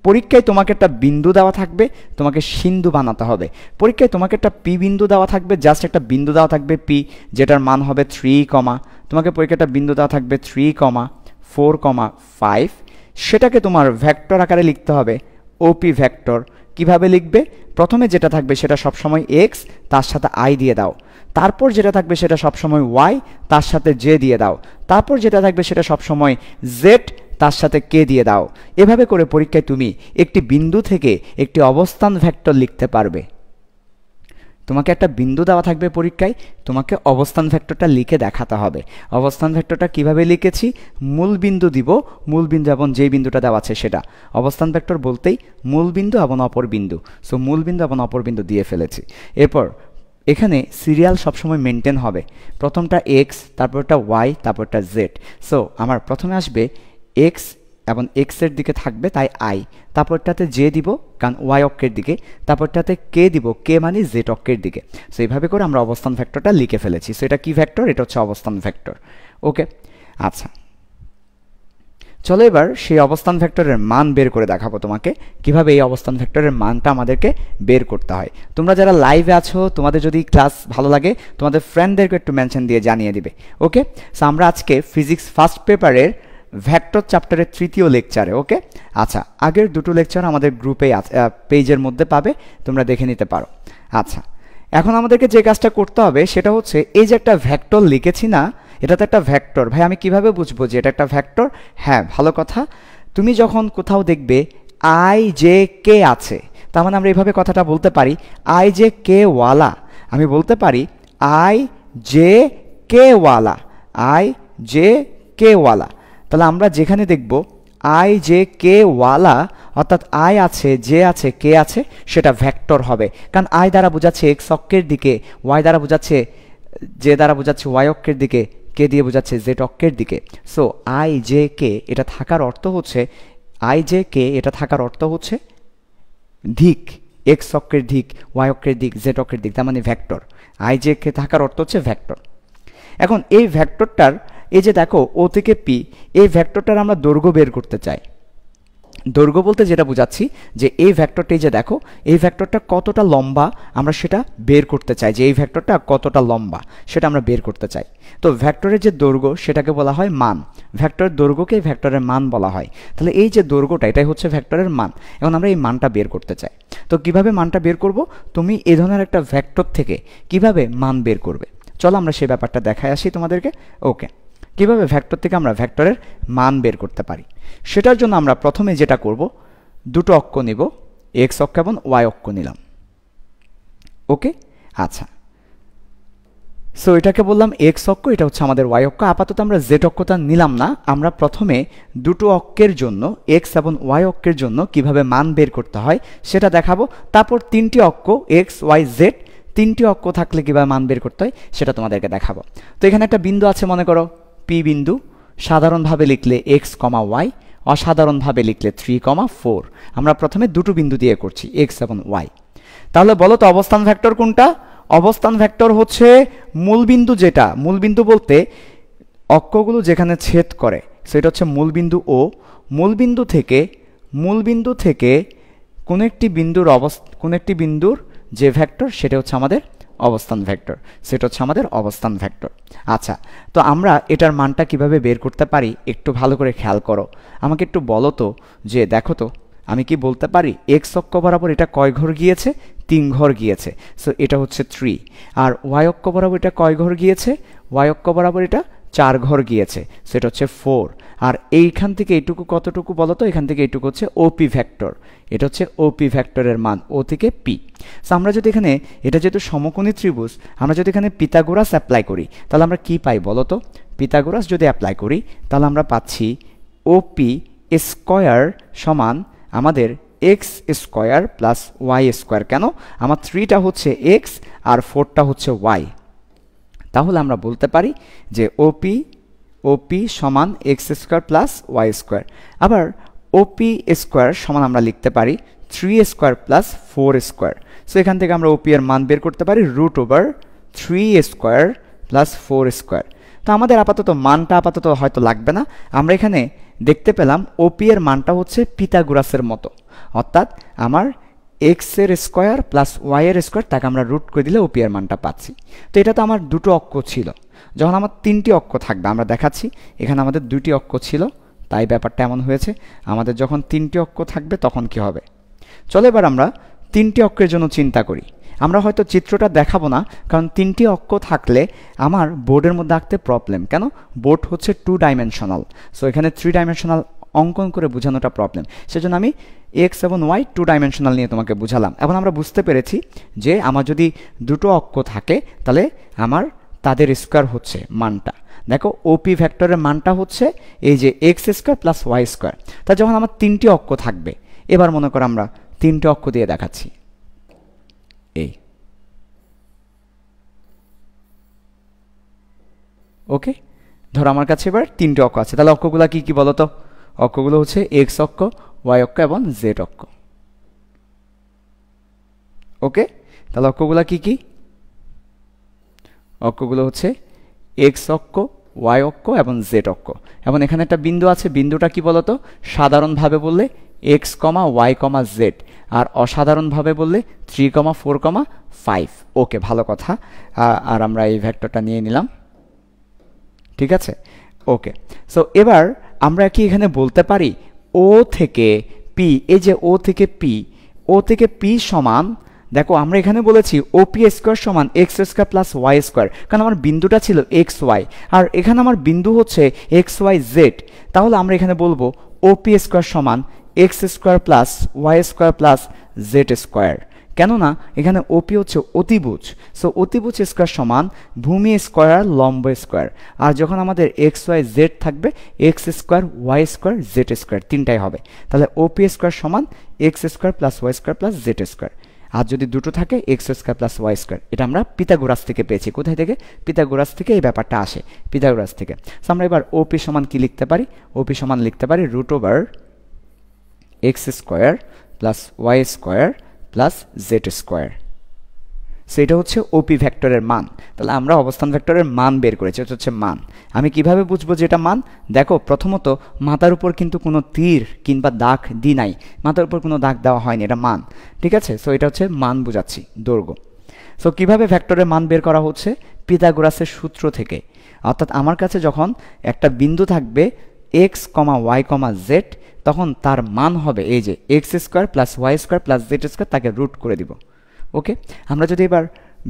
পরীক্ষায় তোমাকে একটা বিন্দু দেওয়া থাকবে, তোমাকে সিন্ধু বানাতে হবে। পরীক্ষায় তোমাকে একটা পি বিন্দু দেওয়া থাকবে, জাস্ট একটা বিন্দু দেওয়া থাকবে পি, যেটার মান হবে 3, তোমাকে পরীক্ষায় একটা বিন্দু দেওয়া থাকবে 3,4,5, সেটাকে তোমার ভেক্টর আকারে লিখতে হবে ওপি ভেক্টর। কিভাবে লিখবে? প্রথমে যেটা থাকবে সেটা সবসময় এক্স, তার সাথে আই দিয়ে দাও। তারপর যেটা থাকবে সেটা সবসময় ওয়াই, তার সাথে জে দিয়ে দাও। তারপর যেটা থাকবে সেটা সবসময় জেড, তার সাথে কে দিয়ে দাও। এভাবে করে পরীক্ষায় তুমি একটি বিন্দু থেকে একটি অবস্থান ভেক্টর লিখতে পারবে। তোমাকে একটা বিন্দু দেওয়া থাকবে পরীক্ষায়, তোমাকে অবস্থান ভেক্টরটা লিখে দেখাতে হবে। অবস্থান ভেক্টরটা কিভাবে লিখেছি? মূল বিন্দু দিব, মূল বিন্দু এবং যেই বিন্দুটা দেওয়া আছে সেটা। অবস্থান ভেক্টর বলতেই মূল বিন্দু এবং অপর বিন্দু। সো মূল বিন্দু এবং অপর বিন্দু দিয়ে ফেলেছি। এরপর এখানে সিরিয়াল সবসময় মেনটেন হবে, প্রথমটা এক্স, তারপরটা ওয়াই, তারপরটা জেড। সো আমার প্রথমে আসবে এক্স এবং এক্সের দিকে থাকবে তাই আই, তারপরটাতে জে দিব কারণ ওয়াই অক্ষের দিকে, তারপরটাতে কে দিব, কে মানে জেড অক্ষের দিকে। সো এইভাবে করে আমরা অবস্থান ভেক্টরটা লিখে ফেলেছি। সো এটা কি ভেক্টর? এটা হচ্ছে অবস্থান ভেক্টর। ওকে, আচ্ছা চলো এবার সেই অবস্থান ভেক্টরের মান বের করে দেখাবো তোমাকে, কিভাবে এই অবস্থান ভেক্টরের মানটা আমাদেরকে বের করতে হয়। তোমরা যারা লাইভে আছো, তোমাদের যদি ক্লাস ভালো লাগে তোমাদের ফ্রেন্ডদেরকে একটু মেনশন দিয়ে জানিয়ে দিবে। ওকে, সো আমরা আজকে ফিজিক্স ফার্স্ট পেপারের ভেক্টর চ্যাপ্টারের 3য় লেকচারে। ওকে, আচ্ছা আগের 2টো লেকচার আমাদের গ্রুপে পেজের মধ্যে পাবে, তোমরা দেখে নিতে পারো। আচ্ছা এখন আমাদেরকে যে কাজটা করতে হবে সেটা হচ্ছে এই যে একটা ভেক্টর লিখেছি না, এটা তো একটা ভেক্টর। ভাই আমি কিভাবে বুঝবো যে এটা একটা ভেক্টর? হ্যাঁ ভালো কথা, তুমি যখন কোথাও দেখবে আই জে কে আছে, তার মানে আমরা এইভাবে কথাটা বলতে পারি আই জে কে ওয়ালা। আমি বলতে পারি আই জে কে ওয়ালা, আই জে কে ওয়ালা। তাহলে আমরা যেখানে দেখব আই জে কে ওয়ালা অর্থাৎ আই আছে, জে আছে, কে আছে, সেটা ভেক্টর হবে। কারণ আই দ্বারা বোঝাচ্ছে এক্স অক্ষের দিকে, ওয়াই দ্বারা বোঝাচ্ছে, জে দ্বারা বোঝাচ্ছে ওয়াই অক্ষের দিকে, কে দিয়ে বোঝাচ্ছে জেড অক্ষের দিকে। সো আই জে কে এটা থাকার অর্থ হচ্ছে, আই জে কে এটা থাকার অর্থ হচ্ছে দিক, এক্স অক্ষের দিক, ওয়াই অক্ষের দিক, জেড অক্ষের দিক, তার মানে ভেক্টর। আই জে কে থাকার অর্থ হচ্ছে ভেক্টর। এখন এই ভেক্টরটার, এই যে দেখো ও থেকে পি, এই ভেক্টরটার আমরা দৈর্ঘ্য বের করতে চাই। দৈর্ঘ্য বলতে যেটা বোঝাচ্ছি যে এই ভেক্টরটাই যে দেখো, এই ভেক্টরটা কতটা লম্বা আমরা সেটা বের করতে চাই, যে এই ভেক্টরটা কতটা লম্বা সেটা আমরা বের করতে চাই। তো ভেক্টরের যে দৈর্ঘ্য সেটাকে বলা হয় মান, ভেক্টরের দৈর্ঘ্যকে ভেক্টরের মান বলা হয়। তাহলে এই যে দৈর্ঘ্যটা এটাই হচ্ছে ভেক্টরের মান। এখন আমরা এই মানটা বের করতে চাই। তো কিভাবে মানটা বের করব? তুমি এই ধরনের একটা ভেক্টর থেকে কিভাবে মান বের করবে, চলো আমরা সেই ব্যাপারটা দেখাই আসি তোমাদেরকে। ওকে, কিভাবে ভেক্টর থেকে আমরা ভেক্টরের মান বের করতে পারি সেটার জন্য আমরা প্রথমে যেটা করব, দুটো অক্ষ নিব, এক্স অক্ষ এবং ওয়াই অক্ষ নিলাম। ওকে, আচ্ছা, সো এটাকে বললাম এক্স অক্ষ, এটা হচ্ছে আমাদের ওয়াই অক্ষ। আপাতত আমরা জেড অক্ষটা নিলাম না, আমরা প্রথমে দুটো অক্ষের জন্য, এক্স এবং ওয়াই অক্ষের জন্য কিভাবে মান বের করতে হয় সেটা দেখাবো। তারপর তিনটি অক্ষ এক্স ওয়াই জেড, তিনটি অক্ষ থাকলে কিভাবে মান বের করতে হয় সেটা তোমাদেরকে দেখাবো। তো এখানে একটা বিন্দু আছে, মনে করো পি বিন্দু। সাধারণভাবে লিখলে এক্স কমা ওয়াই, অসাধারণভাবে লিখলে 3,4। আমরা প্রথমে দুটো বিন্দু দিয়ে করছি, এক্স এবং ওয়াই। তাহলে বলো তো অবস্থান ভেক্টর কোনটা? অবস্থান ভেক্টর হচ্ছে মূলবিন্দু, যেটা মূলবিন্দু বলতে অক্ষগুলো যেখানে ছেদ করে সেটা হচ্ছে মূলবিন্দু ও। মূলবিন্দু থেকে কোন একটি বিন্দুর যে ভেক্টর সেটা হচ্ছে আমাদের অবস্থান ভেক্টর, সেটা হচ্ছে আমাদের অবস্থান ভেক্টর। আচ্ছা, তো আমরা এটার মানটা কিভাবে বের করতে পারি একটু ভালো করে খেয়াল করো। আমাকে একটু বলো তো, যে দেখো তো আমি কি বলতে পারি এক্স অক্ষ বরাবর এটা কয় ঘর গিয়েছে? 3 ঘর গিয়েছে। সো এটা হচ্ছে 3। আর ওয়াই অক্ষ বরাবর এটা কয় ঘর গিয়েছে? ওয়াই অক্ষ বরাবর এটা 4 ঘর গিয়েছে, সেটা হচ্ছে 4। আর এইখান থেকে এইটুকু কতটুকু বলো তো? এখান থেকে এইটুকু হচ্ছে ওপি ভেক্টর, এটা হচ্ছে ওপি ভেক্টরের মান, ও থেকে পি। সো আমরা যদি এখানে, এটা যেহেতু সমকোণী ত্রিভুজ, আমরা যদি এখানে পিথাগোরাস অ্যাপ্লাই করি তাহলে আমরা কি পাই বলো তো? পিথাগোরাস যদি অ্যাপ্লাই করি তাহলে আমরা পাচ্ছি ওপি স্কয়ার সমান আমাদের X square plus Y square. কেন? আমার 3টা হচ্ছে এক্স আর 4টা হচ্ছে ওয়াই। তাহলে আমরা বলতে পারি যে ওপি সমান X square plus Y square. আবার ওপি স্কয়ার সমান আমরা লিখতে পারি 3 স্কয়ার প্লাস 4 স্কয়ার। সো এখান থেকে আমরা ওপি এর মান বের করতে পারি √3 স্কয়ার প্লাস 4 স্কয়ার। তো আমাদের মানটা আপাতত হয়তো লাগবে না। আমরা এখানে দেখতে পেলাম ওপি এর মানটা হচ্ছে পিথাগোরাসের মতো, অর্থাৎ আমার এক্স এর স্কয়ার প্লাস ওয়াই এর স্কয়ার, তাকে আমরা রুট করে দিলে ওপি এর মানটা পাচ্ছি। তো এটা তো আমার দুটো অক্ষ ছিল। যখন আমার 3টি অক্ষ থাকবে, আমরা দেখাচ্ছি এখানে আমাদের 2টি অক্ষ ছিল, তাই ব্যাপারটা এমন হয়েছে। আমাদের যখন 3টি অক্ষ থাকবে তখন কি হবে? চলো এবার আমরা 3টি অক্ষের জন্য চিন্তা করি। আমরা হয়তো চিত্রটা দেখাবো না, কারণ 3টি অক্ষ থাকলে আমার বোর্ডের মধ্যে আঁকতে প্রবলেম। কেন? বোর্ড হচ্ছে 2 ডাইমেনশনাল, সো এখানে 3 ডাইমেনশনাল অঙ্কন করে বোঝানোটা প্রবলেম। সেজন্য আমি এক্স এবং ওয়াই 2 ডাইমেনশনাল নিয়ে তোমাকে বুঝালাম। এখন আমরা বুঝতে পেরেছি যে আমার যদি দুটো অক্ষ থাকে তাহলে আমার তাদের স্কয়ার হচ্ছে মানটা। দেখো ওপি ভেক্টরের মানটা হচ্ছে এই যে X square plus Y square. তা যখন আমার 3টি অক্ষ থাকবে, এবার মনে করো আমরা 3টে অক্ষ দিয়ে দেখাচ্ছি। এই ওকে, ধরো আমার কাছে এবার 3টে অক্ষ আছে। তাহলে অক্ষগুলো কি কি বলো তো? অক্ষগুলো হচ্ছে এক্স অক্ষ, ওয়াই অক্ষ এবং জেড অক্ষ। ওকে, তাহলে অক্ষগুলো কি কি? অক্ষগুলো হচ্ছে এক্স অক্ষ, ওয়াই অক্ষ এবং জেড অক্ষ। এবং এখানে একটা বিন্দু আছে, বিন্দুটা কি বলতো? সাধারণভাবে বললে x comma Y comma Z, আর অসাধারণভাবে বললে 3,4,5। ওকে, ভালো কথা। আর আমরা এই ভেক্টরটা নিয়ে নিলাম, ঠিক আছে? ওকে, সো এবার আমরা কি এখানে বলতে পারি ও থেকে পি, এই যে ও থেকে পি সমান, দেখো আমরা এখানে বলেছি ওপি স্কয়ার সমান X square plus Y square, কারণ আমার বিন্দুটা ছিল এক্স ওয়াই, আর এখানে আমার বিন্দু হচ্ছে এক্স ওয়াই জেড। তাহলে আমরা এখানে বলবো ওপি স্কয়ার সমান X square plus Y square plus Z square. কেননা এখানে ওপি হচ্ছে অতিভুজ। সো অতিভুজ স্কোয়ার সমান ভূমি স্কোয়ার লম্ব স্কোয়ার। আর যখন আমাদের এক্স ওয়াই জেড থাকবে X square Y square Z square তিনটাই হবে। তাহলে ওপি স্কোয়ার সমান X square plus Y square plus Z square. আর যদি দুটো থাকে X square plus Y square. এটা আমরা পিথাগোরাস থেকে পেয়েছি। কোথায় থেকে? পিথাগোরাস থেকে এই ব্যাপারটা আসে, পিথাগোরাস থেকে। সো আমরা এবার ওপি সমান কি লিখতে পারি? ওপি সমান লিখতে পারি root over X square plus Y square plus Z square. So এটা হচ্ছে ওপি ভেক্টরের মান। তাহলে আমরা অবস্থান ভেক্টরের মান বের করেছি, এটা হচ্ছে মান। আমি কিভাবে বুঝবো যে এটা মান? দেখো, প্রথমত মাথার উপর কিন্তু কোনো তীর কিংবা দাগ দিই নাই, মাথার উপর কোনো দাগ দেওয়া হয়নি, এটা মান। ঠিক আছে, সো এটা হচ্ছে মান বোঝাচ্ছি, দৈর্ঘ্য। সো কিভাবে ভেক্টরের মান বের করা হচ্ছে? পিথাগোরাসের সূত্র থেকে। অর্থাৎ আমার কাছে যখন একটা বিন্দু থাকবে X comma Y comma Z, তখন তার মান হবে এই যে X square plus Y square plus Z square, তাকে রুট করে দিব। ওকে, আমরা যদি এবার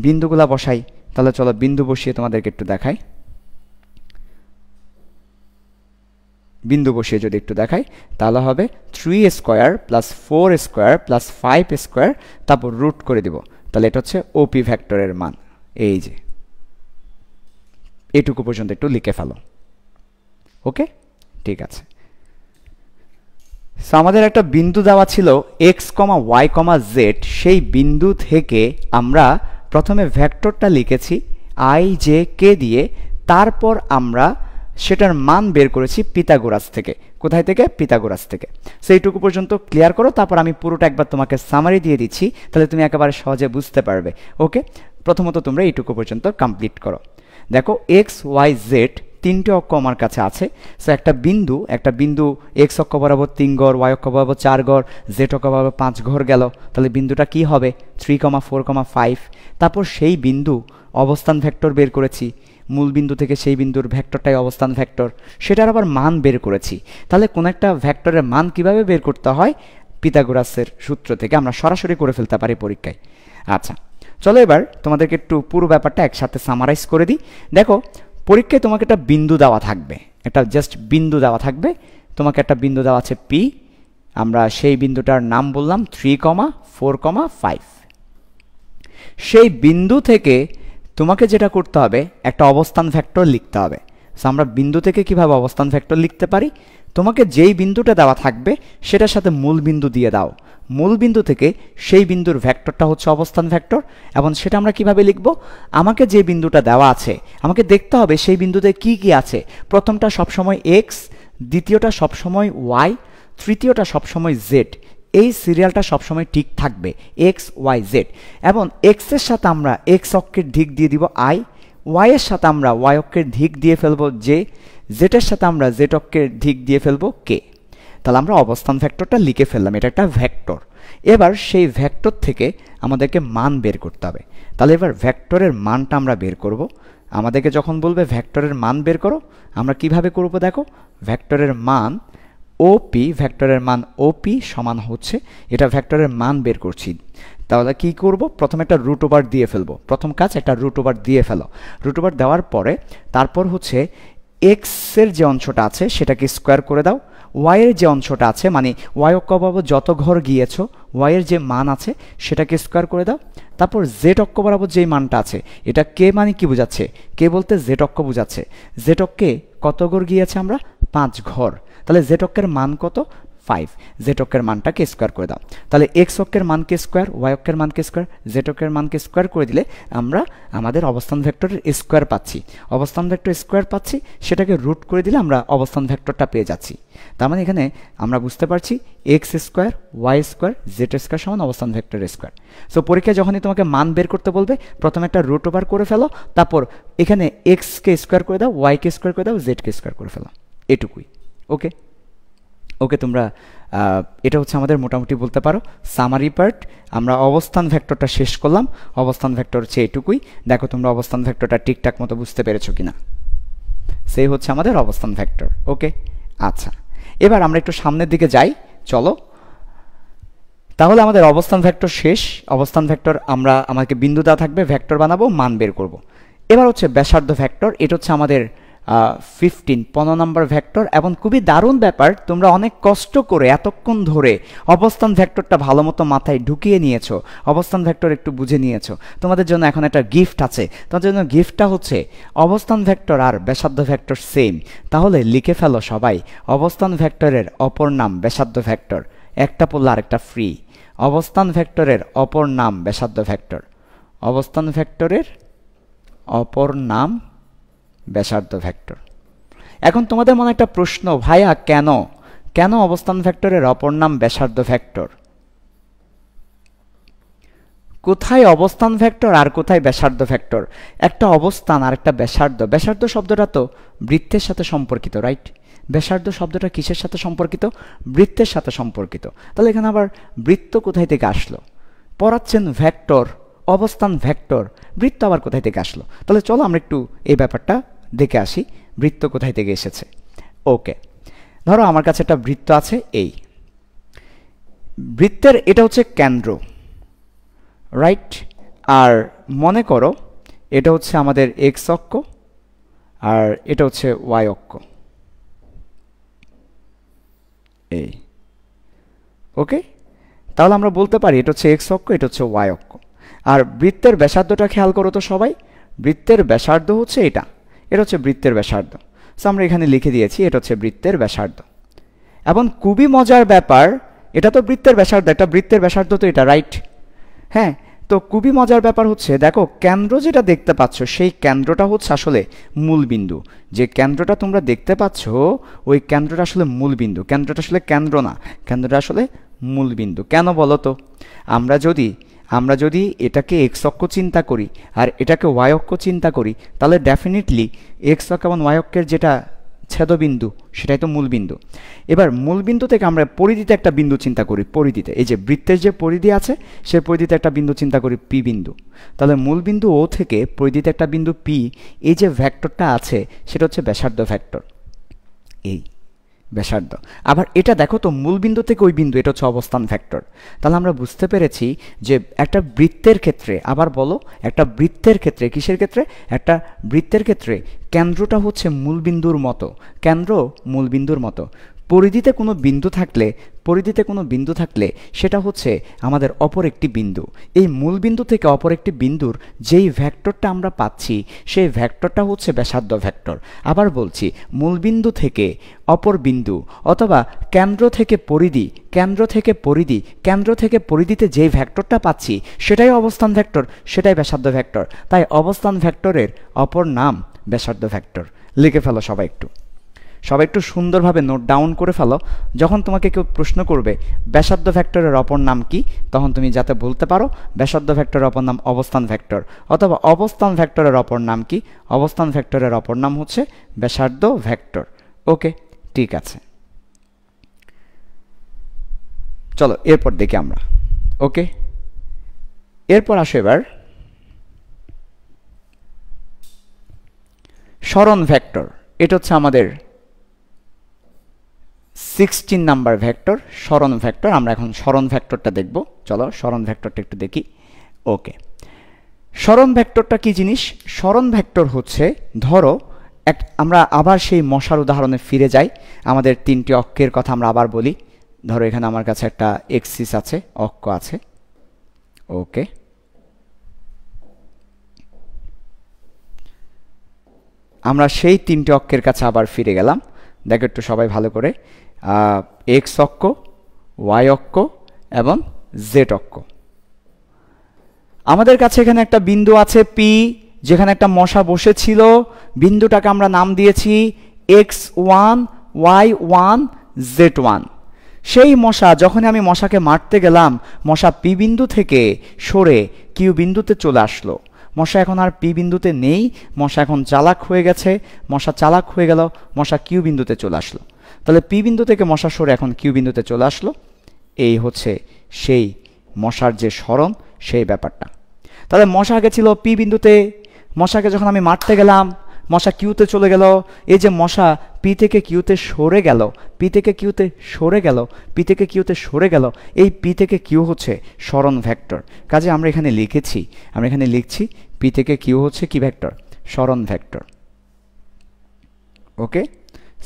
বিন্দুগুলা বসাই, তাহলে চলো বিন্দু বসিয়ে তোমাদেরকে একটু দেখাই। বিন্দু বসিয়ে যদি একটু দেখাই, তাহলে হবে 3 square plus 4 square plus 5 square, তারপর রুট করে দিব। তাহলে এটা হচ্ছে ওপি ভেক্টরের মান। এই যে এটুকু পর্যন্ত একটু লিখে ফেলো। ওকে, ঠিক আছে। সো আমাদের একটা বিন্দু দেওয়া ছিল x comma Y comma Z. সেই বিন্দু থেকে আমরা প্রথমে ভেক্টরটা লিখেছি আই জে কে দিয়ে, তারপর আমরা সেটার মান বের করেছি পিথাগোরাস থেকে। কোথায় থেকে? পিথাগোরাস থেকে। সো এইটুকু পর্যন্ত ক্লিয়ার করো, তারপর আমি পুরোটা একবার তোমাকে সামারি দিয়ে দিচ্ছি, তাহলে তুমি একেবারে সহজে বুঝতে পারবে। ওকে, প্রথমত তোমরা এইটুকু পর্যন্ত কমপ্লিট করো। দেখো, এক্স ওয়াই জেড তিনটে অক্ষ আমার কাছে আছে। সো একটা বিন্দু এক্স অক্ষ বরাবর 3 ঘর, ওয়াই অক্ষ বরাবর 4 ঘর, জেড অক্ষ বরাবর 5 ঘর গেল। তাহলে বিন্দুটা কি হবে? 3,4,5। তারপর সেই বিন্দু অবস্থান ভেক্টর বের করেছি, মূল বিন্দু থেকে সেই বিন্দুর ভেক্টরটাই অবস্থান ভেক্টর, সেটার আবার মান বের করেছি। তাহলে কোন একটা ভেক্টরের মান কিভাবে বের করতে হয়? পিথাগোরাসের সূত্র থেকে আমরা সরাসরি করে ফেলতে পারি পরীক্ষায়। আচ্ছা, চলো এবার তোমাদেরকে একটু পুরো ব্যাপারটা একসাথে সামারাইজ করে দিই। দেখো, পরীক্ষায় তোমাকে একটা বিন্দু দেওয়া থাকবে, একটা জাস্ট বিন্দু দেওয়া থাকবে। তোমাকে একটা বিন্দু দেওয়া আছে পি, আমরা সেই বিন্দুটার নাম বললাম 3,4,5। সেই বিন্দু থেকে তোমাকে যেটা করতে হবে, একটা অবস্থান ভেক্টর লিখতে হবে। সো আমরা বিন্দু থেকে কিভাবে অবস্থান ভেক্টর লিখতে পারি? তোমাকে যেই বিন্দুটা দেওয়া থাকবে সেটার সাথে মূল বিন্দু দিয়ে দাও। মূল বিন্দু থেকে সেই বিন্দুর ভেক্টরটা হচ্ছে অবস্থান ভেক্টর। এবং সেটা আমরা কিভাবে লিখব? আমাকে যে বিন্দুটা দেওয়া আছে, আমাকে দেখতে হবে সেই বিন্দুতে কি কি আছে। প্রথমটা সবসময় এক্স, দ্বিতীয়টা সবসময় ওয়াই, তৃতীয়টা সবসময় জেড। এই সিরিয়ালটা সবসময় ঠিক থাকবে, এক্স ওয়াই জেড। এবং এক্সের সাথে আমরা এক্স অক্ষের দিক দিয়ে দিব আই, ওয়াইয়ের সাথে আমরা ওয়াই অক্ষের দিক দিয়ে ফেলবো জে, জেডের সাথে আমরা জেড অক্ষের দিক দিয়ে ফেলবো কে। তাহলে আমরা অবস্থান ভেক্টরটা লিখে ফেললাম, এটা একটা ভেক্টর। এবার সেই ভেক্টর থেকে আমাদেরকে মান বের করতে হবে। তাহলে এবার ভেক্টরের মানটা আমরা বের করব। আমাদেরকে যখন বলবে ভেক্টরের মান বের করো, আমরা কিভাবে করব? দেখো, ভেক্টরের মান ওপি, ভেক্টরের মান ওপি সমান হচ্ছে, এটা ভেক্টরের মান বের করছি। তাহলে কি করব? প্রথমে একটা রুট ওভার দিয়ে ফেলবো। প্রথম কাজ, একটা রুট ওভার দিয়ে ফেলো। রুট ওভার দেওয়ার পরে তারপর হচ্ছে এক্সের যে অংশটা আছে সেটাকে স্কোয়ার করে দাও। ওয়াইয়ের যে অংশটা আছে, মানে ওয়াই অক্ষ বরাবর যত ঘর গিয়েছো, ওয়াইয়ের যে মান আছে সেটাকে স্কোয়ার করে দাও। তারপর জেড অক্ষ বরাবর যেই মানটা আছে, এটা কে মানে কি বোঝাচ্ছে? কে বলতে জেড অক্ষ বোঝাচ্ছে। জেড অক্ষে কত ঘর গিয়েছে? আমরা 5 ঘর। তাহলে জেড অক্ষের মান কত? 5। জেড অক্ষের মানটাকে স্কোয়ার করে দাও। তাহলে এক্স অক্ষের মানকে স্কোয়ার, ওয়াই অক্ষের মানকে স্কোয়ার, জেড অক্ষের মানকে স্কোয়ার করে দিলে আমরা আমাদের অবস্থান ভেক্টরের স্কোয়ার পাচ্ছি। অবস্থান ভেক্টর স্কোয়ার পাচ্ছি, সেটাকে রুট করে দিলে আমরা অবস্থান ভেক্টরটা পেয়ে যাচ্ছি। তার মানে এখানে আমরা বুঝতে পারছি X square Y square Z square সমান অবস্থান ভেক্টর স্কোয়ার। সো পরীক্ষায় যখনই তোমাকে মান বের করতে বলবে, প্রথমে একটা রুট ওভার করে ফেলো, তারপর এখানে এক্সকে স্কোয়ার করে দাও, ওয়াইকে স্কোয়ার করে দাও, জেডকে স্কোয়ার করে ফেলো। এটুকুই। ওকে ওকে, তোমরা এটা হচ্ছে আমাদের মোটামুটি বলতে পারো সামারি পার্ট। আমরা অবস্থান ভেক্টরটা শেষ করলাম। অবস্থান ভেক্টর হচ্ছে এটুকুই। দেখো তোমরা অবস্থান ভেক্টরটা ঠিকঠাক মতো বুঝতে পেরেছো কিনা। সেই হচ্ছে আমাদের অবস্থান ভেক্টর। ওকে, আচ্ছা, এবার আমরা একটু সামনের দিকে যাই, চলো। তাহলে আমাদের অবস্থান ভেক্টর শেষ। অবস্থান ভেক্টর আমাকে বিন্দু দেওয়া থাকবে, ভেক্টর বানাবো, মান বের করব। এবার হচ্ছে ব্যাসার্ধ ভেক্টর। এটা হচ্ছে আমাদের 15 নম্বর ভেক্টর। এবং খুবই দারুণ ব্যাপার, তোমরা অনেক কষ্ট করে এতক্ষণ ধরে অবস্থান ভেক্টরটা ভালো মতো মাথায় ঢুকিয়ে নিয়েছো, অবস্থান ভেক্টর একটু বুঝে নিয়েছো। তোমাদের জন্য এখন একটা গিফট আছে। তোমাদের জন্য গিফটটা হচ্ছে অবস্থান ভেক্টর আর ব্যাসার্ধ ভেক্টর সেম। তাহলে লিখে ফেলো সবাই, অবস্থান ভেক্টরের অপর নাম ব্যাসার্ধ ভেক্টর। একটা পড়লে আরেকটা ফ্রি। অবস্থান ভেক্টরের অপর নাম ব্যাসার্ধ ভেক্টর। অবস্থান ভেক্টরের অপর নাম ব্যাসার্ধ ভেক্টর। এখন তোমাদের মনে একটা প্রশ্ন, ভাইয়া কেন কেন অবস্থান ভেক্টরের অপর নাম ব্যাসার্ধ ভেক্টর? কোথায় অবস্থান ভেক্টর আর কোথায় ব্যাসার্ধ ভেক্টর? একটা অবস্থান আর একটা ব্যাসার্ধ। ব্যাসার্ধ শব্দটা তো বৃত্তের সাথে সম্পর্কিত, রাইট? ব্যাসার্ধ শব্দটা কিসের সাথে সম্পর্কিত? বৃত্তের সাথে সম্পর্কিত। তাহলে এখানে আবার বৃত্ত কোথায় থেকে আসলো? পড়াচ্ছেন ভেক্টর, অবস্থান ভেক্টর, বৃত্ত আবার কোথায় থেকে আসলো? তাহলে চলো আমরা একটু এই ব্যাপারটা দেখে আসি, বৃত্ত কোথায় থেকে এসেছে। ওকে, ধরো আমার কাছে একটা বৃত্ত আছে, এই বৃত্তের এটা হচ্ছে কেন্দ্র, রাইট? আর মনে করো এটা হচ্ছে আমাদের এক্স অক্ষ আর এটা হচ্ছে ওয়াই অক্ষ, এই। ওকে, তাহলে আমরা বলতে পারি এটা হচ্ছে এক্স অক্ষ, এটা হচ্ছে ওয়াই অক্ষ। আর বৃত্তের ব্যাসার্ধটা খেয়াল করো তো সবাই, বৃত্তের ব্যাসার্ধ হচ্ছে এটা, এটা হচ্ছে বৃত্তের ব্যাসার্ধ। সো আমরা এখানে লিখে দিয়েছি এটা হচ্ছে বৃত্তের ব্যাসার্ধ। এবং খুবই মজার ব্যাপার, এটা তো বৃত্তের ব্যাসার্ধ, এটা বৃত্তের ব্যাসার্ধ তো এটা, রাইট? হ্যাঁ, তো খুবই মজার ব্যাপার হচ্ছে, দেখো কেন্দ্র যেটা দেখতে পাচ্ছ সেই কেন্দ্রটা হচ্ছে আসলে মূলবিন্দু। যে কেন্দ্রটা তোমরা দেখতে পাচ্ছ ওই কেন্দ্রটা আসলে মূলবিন্দু। কেন্দ্রটা আসলে কেন্দ্র না, কেন্দ্রটা আসলে মূলবিন্দু। কেন বলো তো? আমরা যদি এটাকে এক্স অক্ষ চিন্তা করি আর এটাকে ওয়াই অক্ষ চিন্তা করি, তাহলে ডেফিনেটলি এক্স অক্ষ এবং ওয়াই অক্ষের যেটা ছেদবিন্দু সেটাই তো মূলবিন্দু। এবার মূলবিন্দু থেকে আমরা পরিধিতে একটা বিন্দু চিন্তা করি, পরিধিতে এই যে বৃত্তের যে পরিধি আছে সেই পরিধিতে একটা বিন্দু চিন্তা করি, পি বিন্দু। তাহলে মূলবিন্দু ও থেকে পরিধিতে একটা বিন্দু পি, এই যে ভেক্টরটা আছে সেটা হচ্ছে ব্যাসার্ধ ভেক্টর, এই ব্যাসার্ধ। আবার এটা দেখো তো মূলবিন্দু থেকে ওই বিন্দু, এটা হচ্ছে অবস্থান ভেক্টর। তাহলে আমরা বুঝতে পেরেছি যে একটা বৃত্তের ক্ষেত্রে, আবার বলো, একটা বৃত্তের ক্ষেত্রে, কিসের ক্ষেত্রে? একটা বৃত্তের ক্ষেত্রে কেন্দ্রটা হচ্ছে মূলবিন্দুর মতো, কেন্দ্র মূলবিন্দুর মতো। পরিধিতে কোনো বিন্দু থাকলে সেটা হচ্ছে আমাদের অপর একটি বিন্দু। এই মূলবিন্দু থেকে অপর একটি বিন্দুর যেই ভেক্টরটা আমরা পাচ্ছি সেই ভেক্টরটা হচ্ছে ব্যাসার্ধ ভেক্টর। আবার বলছি, মূলবিন্দু থেকে অপর বিন্দু অথবা কেন্দ্র থেকে পরিধিতে যেই ভেক্টরটা পাচ্ছি সেটাই অবস্থান ভেক্টর, সেটাই ব্যাসার্ধ ভেক্টর। তাই অবস্থান ভেক্টরের অপর নাম ব্যাসার্ধ ভেক্টর। লিখে ফেলো সবাই একটু সুন্দরভাবে নোট ডাউন করে ফেলো। যখন তোমাকে কেউ প্রশ্ন করবে ব্যাসার্ধ ভেক্টরের অপর নাম কি, তখন তুমি যাতে বলতে পারো ব্যাসার্ধ ভেক্টরের অপর নাম অবস্থান ভেক্টর, অথবা অবস্থান ভেক্টরের অপর নাম কি, অবস্থান ভেক্টরের অপর নাম হচ্ছে ব্যাসার্ধ ভেক্টর। ওকে, ঠিক আছে, চলো এরপর দেখি আমরা। ওকে, এরপর আসো এবার সরণ ভেক্টর। এটা হচ্ছে আমাদের 16 নাম্বার ভেক্টর, সরণ ভেক্টর। আমরা এখন সরণ ভেক্টরটা দেখব। চলো সরণ ভেক্টরটা একটু দেখি। ওকে, সরণ ভেক্টরটা কি জিনিস? সরণ ভেক্টর হচ্ছে, ধরো আমরা আবার সেই মশার উদাহরণে ফিরে যাই। আমাদের তিনটি অক্ষের কথা আমরা আবার বলি। ধরো এখানে আমার কাছে একটা এক্সিস আছে, অক্ষ আছে। ওকে, আমরা সেই তিনটি অক্ষের কাছে আবার ফিরে গেলাম। দেখো একটু সবাই ভালো করে, এক্স অক্ষ, ওয়াই অক্ষ এবং জেড অক্ষ। আমাদের কাছে এখানে একটা বিন্দু আছে পি, যেখানে একটা মশা বসেছিল। বিন্দুটাকে আমরা নাম দিয়েছি x1, y1, z1। সেই মশা, যখন আমি মশাকে মারতে গেলাম, মশা পি বিন্দু থেকে সরে কিউ বিন্দুতে চলে আসলো। মশা এখন আর পি বিন্দুতে নেই, মশা এখন চালাক হয়ে গেছে। মশা চালাক হয়ে গেল, মশা কিউ বিন্দুতে চলে আসলো। তাহলে পি বিন্দু থেকে মশা সরে এখন কিউ বিন্দুতে চলে আসলো। এই হচ্ছে সেই মশার যে সরণ, সেই ব্যাপারটা। তাহলে মশা আগে ছিল পি বিন্দুতে, মশাকে যখন আমি মারতে গেলাম মশা কিউতে চলে গেল। এই যে মশা পি থেকে কিউতে সরে গেল, এই পি থেকে কিউ হচ্ছে সরণ ভেক্টর। কাজে আমরা এখানে লিখছি পি থেকে কিউ হচ্ছে কি ভেক্টর? সরণ ভেক্টর। ওকে,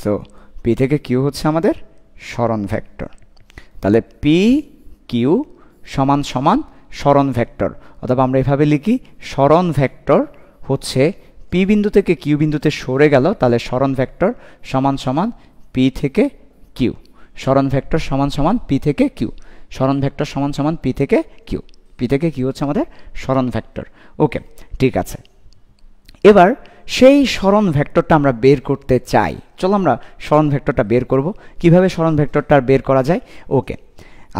সো পি থেকে কিউ হচ্ছে আমাদের সরণ ভেক্টর। তাহলে পি কিউ সমান সমান সরণ ভেক্টর, অথবা আমরা এভাবে লিখি সরণ ভেক্টর হচ্ছে পি বিন্দু থেকে কিউ বিন্দুতে সরে গেল, তাহলে সরণ ভেক্টর সমান সমান পি থেকে কিউ। সরণ ভেক্টর সমান সমান পি থেকে কিউ। সরণ ভেক্টর সমান সমান পি থেকে কিউ। পি থেকে কিউ হচ্ছে আমাদের সরণ ভেক্টর। ওকে, ঠিক আছে। এবার সেই সরণ ভেক্টরটা আমরা বের করতে চাই। চলো আমরা সরণ ভেক্টরটা বের করব। কিভাবে সরণ ভেক্টরটা বের করা যায়? ওকে,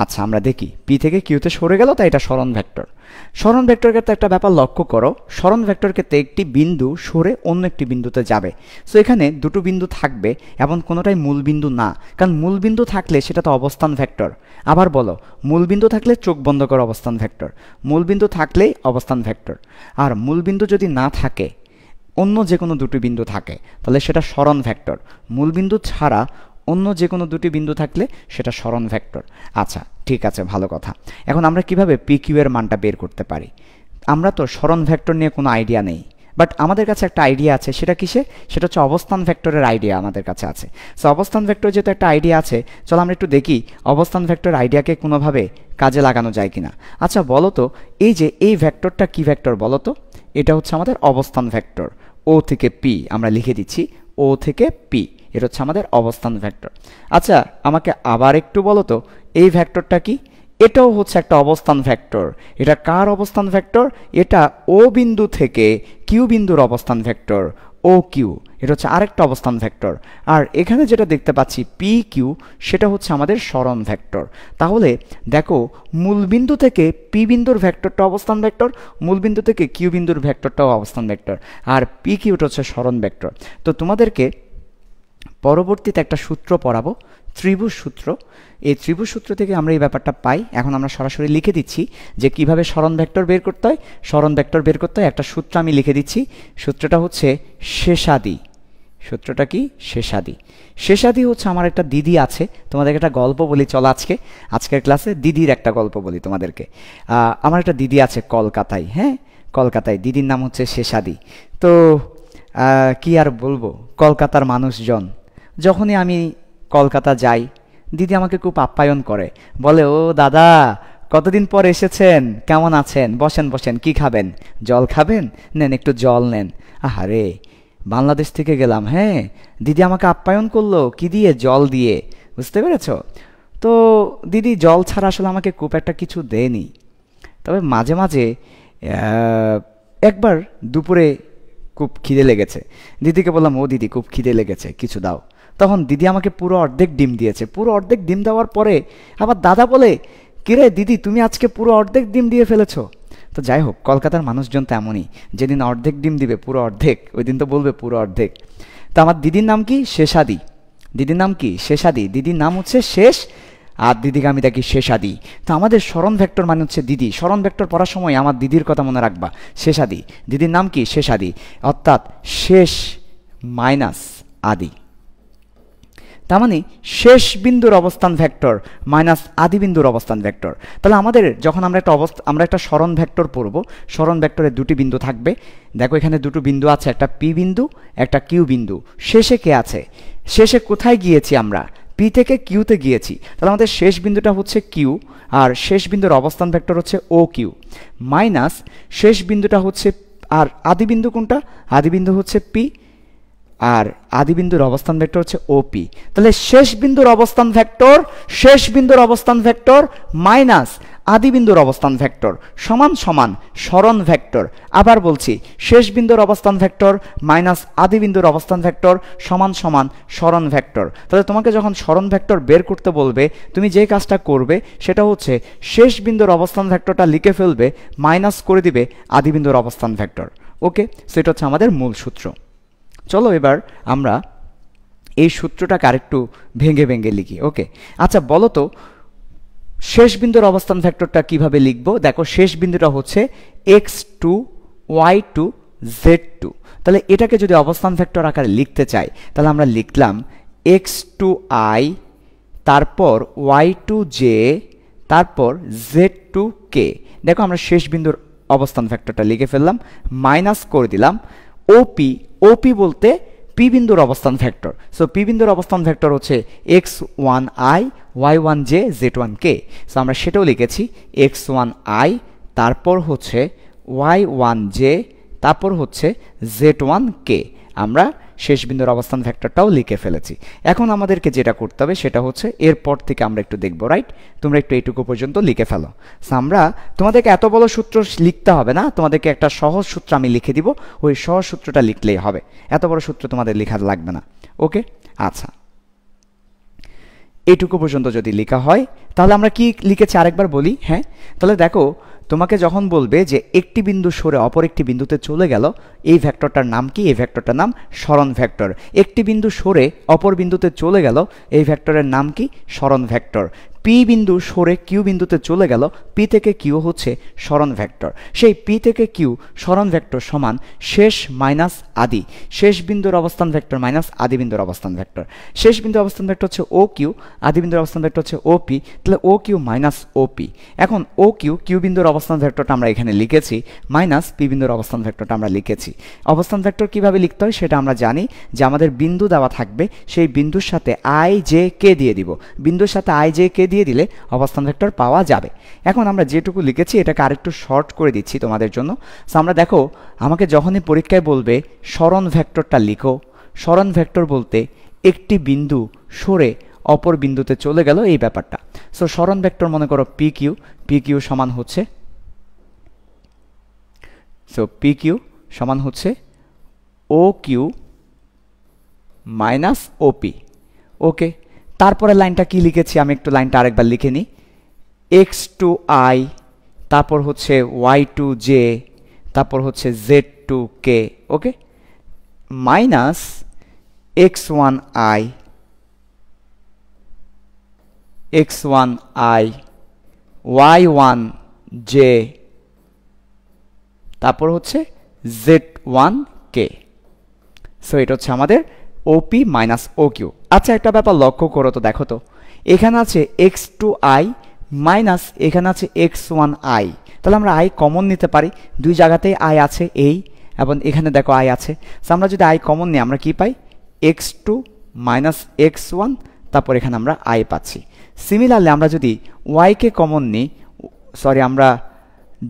আচ্ছা আমরা দেখি। পি থেকে কিউতে সরে গেল, তাই এটা সরণ ভেক্টর। সরণ ভেক্টর ক্ষেত্রে একটা ব্যাপার লক্ষ্য করো, সরণ ভেক্টর ক্ষেত্রে একটি বিন্দু সরে অন্য একটি বিন্দুতে যাবে। সো এখানে দুটো বিন্দু থাকবে এবং কোনোটাই মূল বিন্দু না, কারণ মূল বিন্দু থাকলে সেটা তো অবস্থান ভেক্টর। আবার বলো, মূল বিন্দু থাকলে চোখ বন্ধ করে অবস্থান ভেক্টর, মূল বিন্দু থাকলেই অবস্থান ভেক্টর। আর মূল বিন্দু যদি না থাকে, অন্য যে কোনো দুটি বিন্দু থাকে, তাহলে সেটা সরণ ভেক্টর। মূল বিন্দু ছাড়া অন্য যে কোনো দুটি বিন্দু থাকলে সেটা সরণ ভেক্টর। আচ্ছা ঠিক আছে, ভালো কথা। এখন আমরা কিভাবে পি কিউ এর মানটা বের করতে পারি? আমরা তো সরণ ভেক্টর নিয়ে কোনো আইডিয়া নেই, বাট আমাদের কাছে একটা আইডিয়া আছে। সেটা কিসে? সেটা হচ্ছে অবস্থান ভেক্টরের আইডিয়া আমাদের কাছে আছে। সো অবস্থান ভেক্টর যেহেতু একটা আইডিয়া আছে, চলো আমরা একটু দেখি অবস্থান ভেক্টর আইডিয়াকে কোনোভাবে কাজে লাগানো যায় কিনা। আচ্ছা বলো তো, এই যে এই ভেক্টরটা কি ভেক্টর বলো তো? এটা হচ্ছে আমাদের অবস্থান ভেক্টর। ও থেকে পি আমরা লিখে দিচ্ছি, ও থেকে পি, এটা হচ্ছে আমাদের অবস্থান ভেক্টর। আচ্ছা আমাকে আবার একটু বলো তো, এই ভেক্টরটা কি? এটাও হচ্ছে একটা অবস্থান ভেক্টর। এটা কার অবস্থান ভেক্টর? এটা ও বিন্দু থেকে কিউ বিন্দুর অবস্থান ভেক্টর, ও কিউ। এটা হচ্ছে আরেকটা অবস্থান ভেক্টর। আর এখানে যেটা দেখতে পাচ্ছি পি কিউ, সেটা হচ্ছে আমাদের সরণ ভেক্টর। তাহলে দেখো, মূলবিন্দু থেকে পি বিন্দুর ভেক্টরটা অবস্থান ভেক্টর, মূলবিন্দু থেকে কিউ বিন্দুর ভেক্টরটাও অবস্থান ভেক্টর, আর পি কিউটা হচ্ছে সরণ ভেক্টর। তো তোমাদেরকে পরবর্তীতে একটা সূত্র পড়াবো, ত্রিভুজ সূত্র। এই ত্রিভুজ সূত্র থেকে আমরা এই ব্যাপারটা পাই। এখন আমরা সরাসরি লিখে দিচ্ছি যে কিভাবে সরণ ভেক্টর বের করতে হয়। সরণ ভেক্টর বের করতে হয় একটা সূত্র আমি লিখে দিচ্ছি। সূত্রটা হচ্ছে শেষাদি। সূত্রটা কি? শেষাদি। শেষাদি হচ্ছে, আমার একটা দিদি আছে, তোমাদেরকে একটা গল্প বলি চলো আজকের ক্লাসে দিদির একটা গল্প বলি তোমাদেরকে। আমার একটা দিদি আছে কলকাতায়, হ্যাঁ কলকাতায়। দিদির নাম হচ্ছে শেষাদি। তো কি আর বলবো, কলকাতার মানুষজন, যখনই আমি কলকাতা যাই, দিদি আমাকে খুব আপ্যায়ন করে, বলে ও দাদা কতদিন পর এসেছেন, কেমন আছেন, বসেন বসেন, কি খাবেন, জল খাবেন, নেন একটু জল নেন। আহারে, বাংলাদেশ থেকে গেলাম, হ্যাঁ দিদি আমাকে আপ্যায়ন করলো কি দিয়ে? জল দিয়ে, বুঝতে পেরেছ? তো দিদি জল ছাড়া আসলে আমাকে খুব একটা কিছু দেয়নি। তবে মাঝে মাঝে একবার দুপুরে খুব খিদে লেগেছে, দিদিকে বললাম ও দিদি খুব খিদে লেগেছে, কিছু দাও। তখন দিদি আমাকে পুরো অর্ধেক ডিম দিয়েছে। পুরো অর্ধেক ডিম দেওয়ার পরে আবার দাদা বলে, কিরে দিদি তুমি আজকে পুরো অর্ধেক ডিম দিয়ে ফেলেছো। তো যাই হোক, কলকাতার মানুষজন তো এমনই, যেদিন অর্ধেক ডিম দিবে পুরো অর্ধেক, ওই দিন তো বলবে পুরো অর্ধেক। তো আমার দিদির নাম কি? শেষাদি। দিদির নাম কি? শেষাদি। দিদির নাম হচ্ছে শেষ, আর দিদিকে আমি দেখি শেষাদি। তো আমাদের সরণ ভেক্টর মানে হচ্ছে দিদি। সরণ ভেক্টর পড়ার সময় আমার দিদির কথা মনে রাখবা, শেষাদি। দিদির নাম কি? শেষাদি, অর্থাৎ শেষ মাইনাস আদি। তার মানে শেষ বিন্দুর অবস্থান ভেক্টর মাইনাস আদি বিন্দুর অবস্থান ভেক্টর। তাহলে আমাদের যখন আমরা একটা সরণ ভেক্টর পড়ব, সরণ ভেক্টরে দুটি বিন্দু থাকবে। দেখো এখানে দুটো বিন্দু আছে, একটা পি বিন্দু একটা কিউ বিন্দু। শেষে কে আছে? শেষে কোথায় গিয়েছি আমরা? পি থেকে কিউতে গিয়েছি। তাহলে আমাদের শেষ বিন্দুটা হচ্ছে কিউ, আর শেষ বিন্দুর অবস্থান ভেক্টর হচ্ছে ও কিউ, মাইনাস শেষ বিন্দুটা হচ্ছে, আর আদি বিন্দু কোনটা? আদি বিন্দু হচ্ছে পি, আর আদি বিন্দুর অবস্থান ভেক্টর হচ্ছে ওপি। তাহলে শেষ বিন্দুর অবস্থান ভেক্টর মাইনাস আদি বিন্দুর অবস্থান ভেক্টর সমান সমান সরণ ভেক্টর। আবার বলছি, শেষ বিন্দুর অবস্থান ভেক্টর মাইনাস আদি বিন্দুর অবস্থান ভেক্টর সমান সমান সরণ ভেক্টর। তাহলে তোমাকে যখন সরণ ভেক্টর বের করতে বলবে, তুমি যে কাজটা করবে সেটা হচ্ছে শেষ বিন্দুর অবস্থান ভেক্টরটা লিখে ফেলবে, মাইনাস করে দিবে আদি বিন্দুর অবস্থান ভেক্টর। ওকে, সেটা হচ্ছে আমাদের মূল সূত্র। চলো এবার আমরা এই সূত্রটাকে আরেকটু ভেঙে ভেঙে লিখি। ওকে, আচ্ছা বলো তো শেষ বিন্দুর অবস্থান ভেক্টরটা কিভাবে লিখব? দেখো শেষ বিন্দুটা হচ্ছে x2 y2 z2। তাহলে এটাকে যদি অবস্থান ভেক্টর আকারে লিখতে চাই, তাহলে আমরা লিখলাম x2i, তারপর y2j, তারপর z2k। দেখো আমরা শেষ বিন্দুর অবস্থান ভেক্টরটা লিখে ফেললাম, মাইনাস করে দিলাম ওপি। ওপি বলতে পি বিন্দুর অবস্থান ভেক্টর। সো পি বিন্দুর অবস্থান ভেক্টর হচ্ছে x1i y1j z1k। সো আমরা সেটাও লিখেছি x1i, তারপর হচ্ছে y1j, তারপর হচ্ছে z1k। আমরা শেষ বিন্দুর অবস্থান ভেক্টরটাও লিখে ফেলেছি। এখন আমাদেরকে যেটা করতে হবে সেটা হচ্ছে এরপর থেকে আমরা একটু দেখব, রাইট? তোমরা একটু এইটুকু পর্যন্ত লিখে ফেলো। আমরা তোমাদেরকে এত বড় সূত্র লিখতে হবে না, তোমাদেরকে একটা সহজ সূত্র আমি লিখে দিব, ওই সহজ সূত্রটা লিখলেই হবে, এত বড় সূত্র তোমাদের লেখা লাগবে না। ওকে, আচ্ছা, এইটুকু পর্যন্ত যদি লেখা হয় তাহলে আমরা কি লিখেছি আরেকবার বলি। হ্যাঁ, তাহলে দেখো, তোমাকে যখন বলবে যে একটি বিন্দু সরে অপর একটি বিন্দুতে চলে গেল, এই ভেক্টরটার নাম কি? এই ভেক্টরটার নাম সরণ ভেক্টর। একটি বিন্দু সরে অপর বিন্দুতে চলে গেল, এই ভেক্টরের নাম কি? সরণ ভেক্টর। পি বিন্দু সরে কিউ বিন্দুতে চলে গেল, পি থেকে কিউ হচ্ছে সরণ ভেক্টর। সেই পি থেকে কিউ সরণ ভেক্টর সমান শেষ মাইনাস আদি, শেষ বিন্দুর অবস্থান ভেক্টর মাইনাস আদি বিন্দুর অবস্থান ভেক্টর। শেষ বিন্দুর অবস্থান ভেক্টর হচ্ছে ও কিউ, আদি বিন্দুর অবস্থান ভেক্টর হচ্ছে ও পি, তাহলে O Q minus O P. এখন ও কিউ, কিউ বিন্দুর অবস্থান ভেক্টরটা আমরা এখানে লিখেছি, মাইনাস পি বিন্দুর অবস্থান ভেক্টরটা আমরা লিখেছি। অবস্থান ভেক্টর কিভাবে লিখতে হয় সেটা আমরা জানি, যে আমাদের বিন্দু দেওয়া থাকবে, সেই বিন্দুর সাথে আই জে কে দিয়ে দিব, বিন্দুর সাথে আই জে কে দিয়ে দিলে অবস্থান ভেক্টর পাওয়া যাবে। এখন আমরা যেটুকু লিখেছি এটাকে আরেকটু শর্ট করে দিচ্ছি তোমাদের জন্য। সো আমরা দেখো, আমাকে যখনই পরীক্ষায় বলবে সরণ ভেক্টরটা লিখো, সরণ ভেক্টর বলতে একটি বিন্দু সরে অপর বিন্দুতে চলে গেল, এই ব্যাপারটা। সো সরণ ভেক্টর মনে করো পি কিউ, পি কিউ সমান হচ্ছে, সো পি কিউ সমান হচ্ছে ও কিউ মাইনাস ওপি। ওকে, তারপরে লাইনটা কি লিখেছি আমি একটু লাইনটা আরেকবার লিখে নিই, এক্স টু আই, তারপর হচ্ছে ওয়াই টু জে, তারপর হচ্ছে Z two K. Okay, minus X one I, X one I, Y one J, তারপর হচ্ছে জেড ওয়ান কে। সো এটা হচ্ছে আমাদের ওপি মাইনাস ও কিউ। আচ্ছা, একটা ব্যাপার লক্ষ্য করো তো, দেখো তো, এখানে আছে এক্স টু আই মাইনাস এখানে আছে এক্স ওয়ান আই, তাহলে আমরা আই কমন নিতে পারি, দুই জায়গাতেই আই আছে এই, এবং এখানে দেখো আই আছে। সো আমরা যদি আই কমন নিই আমরা কি পাই? X two minus X one, তারপর এখানে আমরা আই পাচ্ছি। সিমিলারলি আমরা যদি ওয়াইকে কমন নিই, সরি, আমরা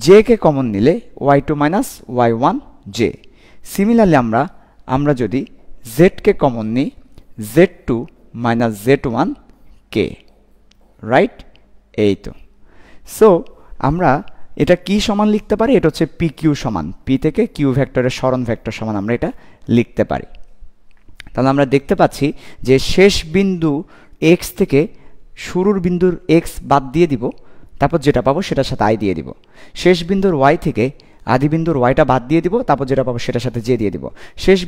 জে কে কমন নিলে Y two minus Y one J. Similarly আমরা যদি জেডকে কমন নিই, Z two minus Z one K, right? এই তো। সো আমরা এটা কি সমান লিখতে পারি? এটা হচ্ছে পি কিউ সমান, পি থেকে কিউ ভেক্টরের সরণ ভেক্টর সমান আমরা এটা লিখতে পারি। তাহলে আমরা দেখতে পাচ্ছি যে শেষ বিন্দু এক্স থেকে শুরুর বিন্দুর এক্স বাদ দিয়ে দিব, তারপর যেটা পাবো সেটার সাথে আই দিয়ে দিব। শেষ বিন্দুর ওয়াই থেকে আদি বিন্দুর ওয়াইটা বাদ দিয়ে দিব, তারপর যেটা পাবো সেটার সাথে জে দিয়ে দিব। শেষ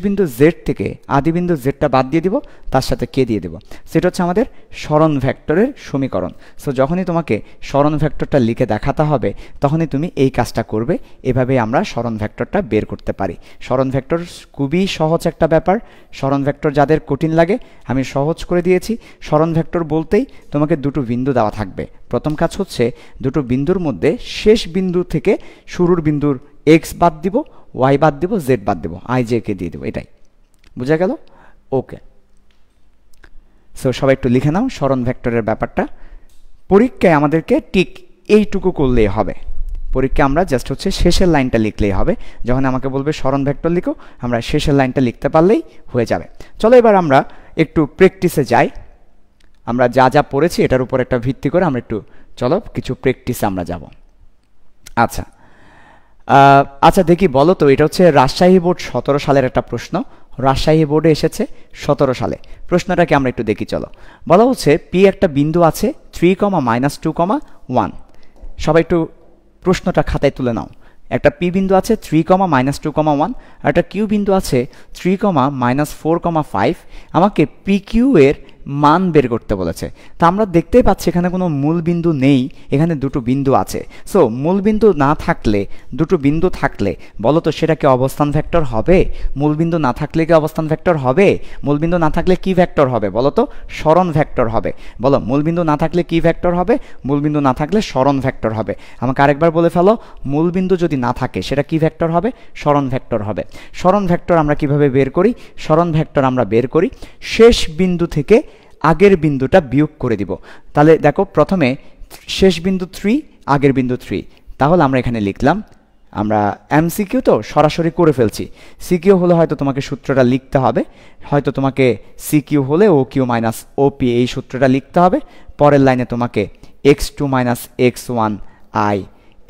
বিন্দু জেড থেকে আদি বিন্দু জেডটা বাদ দিয়ে দিব, তার সাথে কে দিয়ে দিব। সেটা হচ্ছে আমাদের সরণ ভেক্টরের সমীকরণ। সো যখনই তোমাকে সরণ ভেক্টরটা লিখে দেখাতে হবে তখনই তুমি এই কাজটা করবে। এভাবেই আমরা সরণ ভেক্টরটা বের করতে পারি। সরণ ভেক্টর খুবই সহজ একটা ব্যাপার। সরণ ভেক্টর যাদের কঠিন লাগে আমি সহজ করে দিয়েছি। সরণ ভেক্টর বলতেই তোমাকে দুটো বিন্দু দেওয়া থাকবে। প্রথম কাজ হচ্ছে দুটো বিন্দুর মধ্যে শেষ বিন্দু থেকে শুরুর বিন্দুর এক্স বাদ দিব, ওয়াই বাদ দিব, জেড বাদ দিব, আই জে কে দিয়ে দেবো। এটাই বোঝা গেল? ওকে, সো সবাই একটু লিখে নাও সরণ ভেক্টরের ব্যাপারটা। পরীক্ষায় আমাদেরকে ঠিক এইটুকু করলেই হবে। পরীক্ষায় আমরা জাস্ট হচ্ছে শেষের লাইনটা লিখলেই হবে। যখন আমাকে বলবে সরণ ভেক্টর লিখো, আমরা শেষের লাইনটা লিখতে পারলেই হয়ে যাবে। চলো এবার আমরা একটু প্র্যাকটিসে যাই। আমরা যা যা পড়েছি এটার উপর একটা ভিত্তি করে আমরা একটু চলো কিছু প্র্যাকটিসে আমরা যাব। আচ্ছা দেখি বলো তো, এটা হচ্ছে রাজশাহী বোর্ড 17 সালের একটা প্রশ্ন। রাজশাহী বোর্ডে এসেছে 17 সালে। প্রশ্নটাকে আমরা একটু দেখি। চলো, বলা হচ্ছে পি একটা বিন্দু আছে 3,-2,1। সবাই একটু প্রশ্নটা খাতায় তুলে নাও। একটা পি বিন্দু আছে 3,-2,1, আর একটা কিউ বিন্দু আছে 3,-4,5। আমাকে পি কিউ এর মান বের করতে বলেছে। তা আমরা দেখতেই পাচ্ছি এখানে কোনো মূল বিন্দু নেই, এখানে দুটো বিন্দু আছে। সো মূল বিন্দু না থাকলে, দুটো বিন্দু থাকলে বলো তো সেটা কি অবস্থান ভেক্টর হবে? মূল বিন্দু না থাকলে কি অবস্থান ভেক্টর হবে? মূল বিন্দু না থাকলে কি ভেক্টর হবে বলো তো? সরণ ভেক্টর হবে। বলো মূল বিন্দু না থাকলে কি ভেক্টর হবে? মূল বিন্দু না থাকলে সরণ ভেক্টর হবে। আমাকে আরেকবার বলে ফেলো, মূল বিন্দু যদি না থাকে সেটা কি ভেক্টর হবে? সরণ ভেক্টর হবে। সরণ ভেক্টর আমরা কিভাবে বের করি? সরণ ভেক্টর আমরা বের করি শেষ বিন্দু থেকে আগের বিন্দুটা বিয়োগ করে দিব। তাহলে দেখো প্রথমে শেষ বিন্দু 3, আগের বিন্দু 3। তাহলে আমরা এখানে লিখলাম, আমরা এমসিকিউ তো সরাসরি করে ফেলছি। সিকিউ হলে হয়তো তোমাকে সূত্রটা লিখতে হবে, হয়তো তোমাকে সিকিউ হলে ও কিউ মাইনাস ওপি এই সূত্রটা লিখতে হবে। পরের লাইনে তোমাকে x2 মাইনাস x1 আই,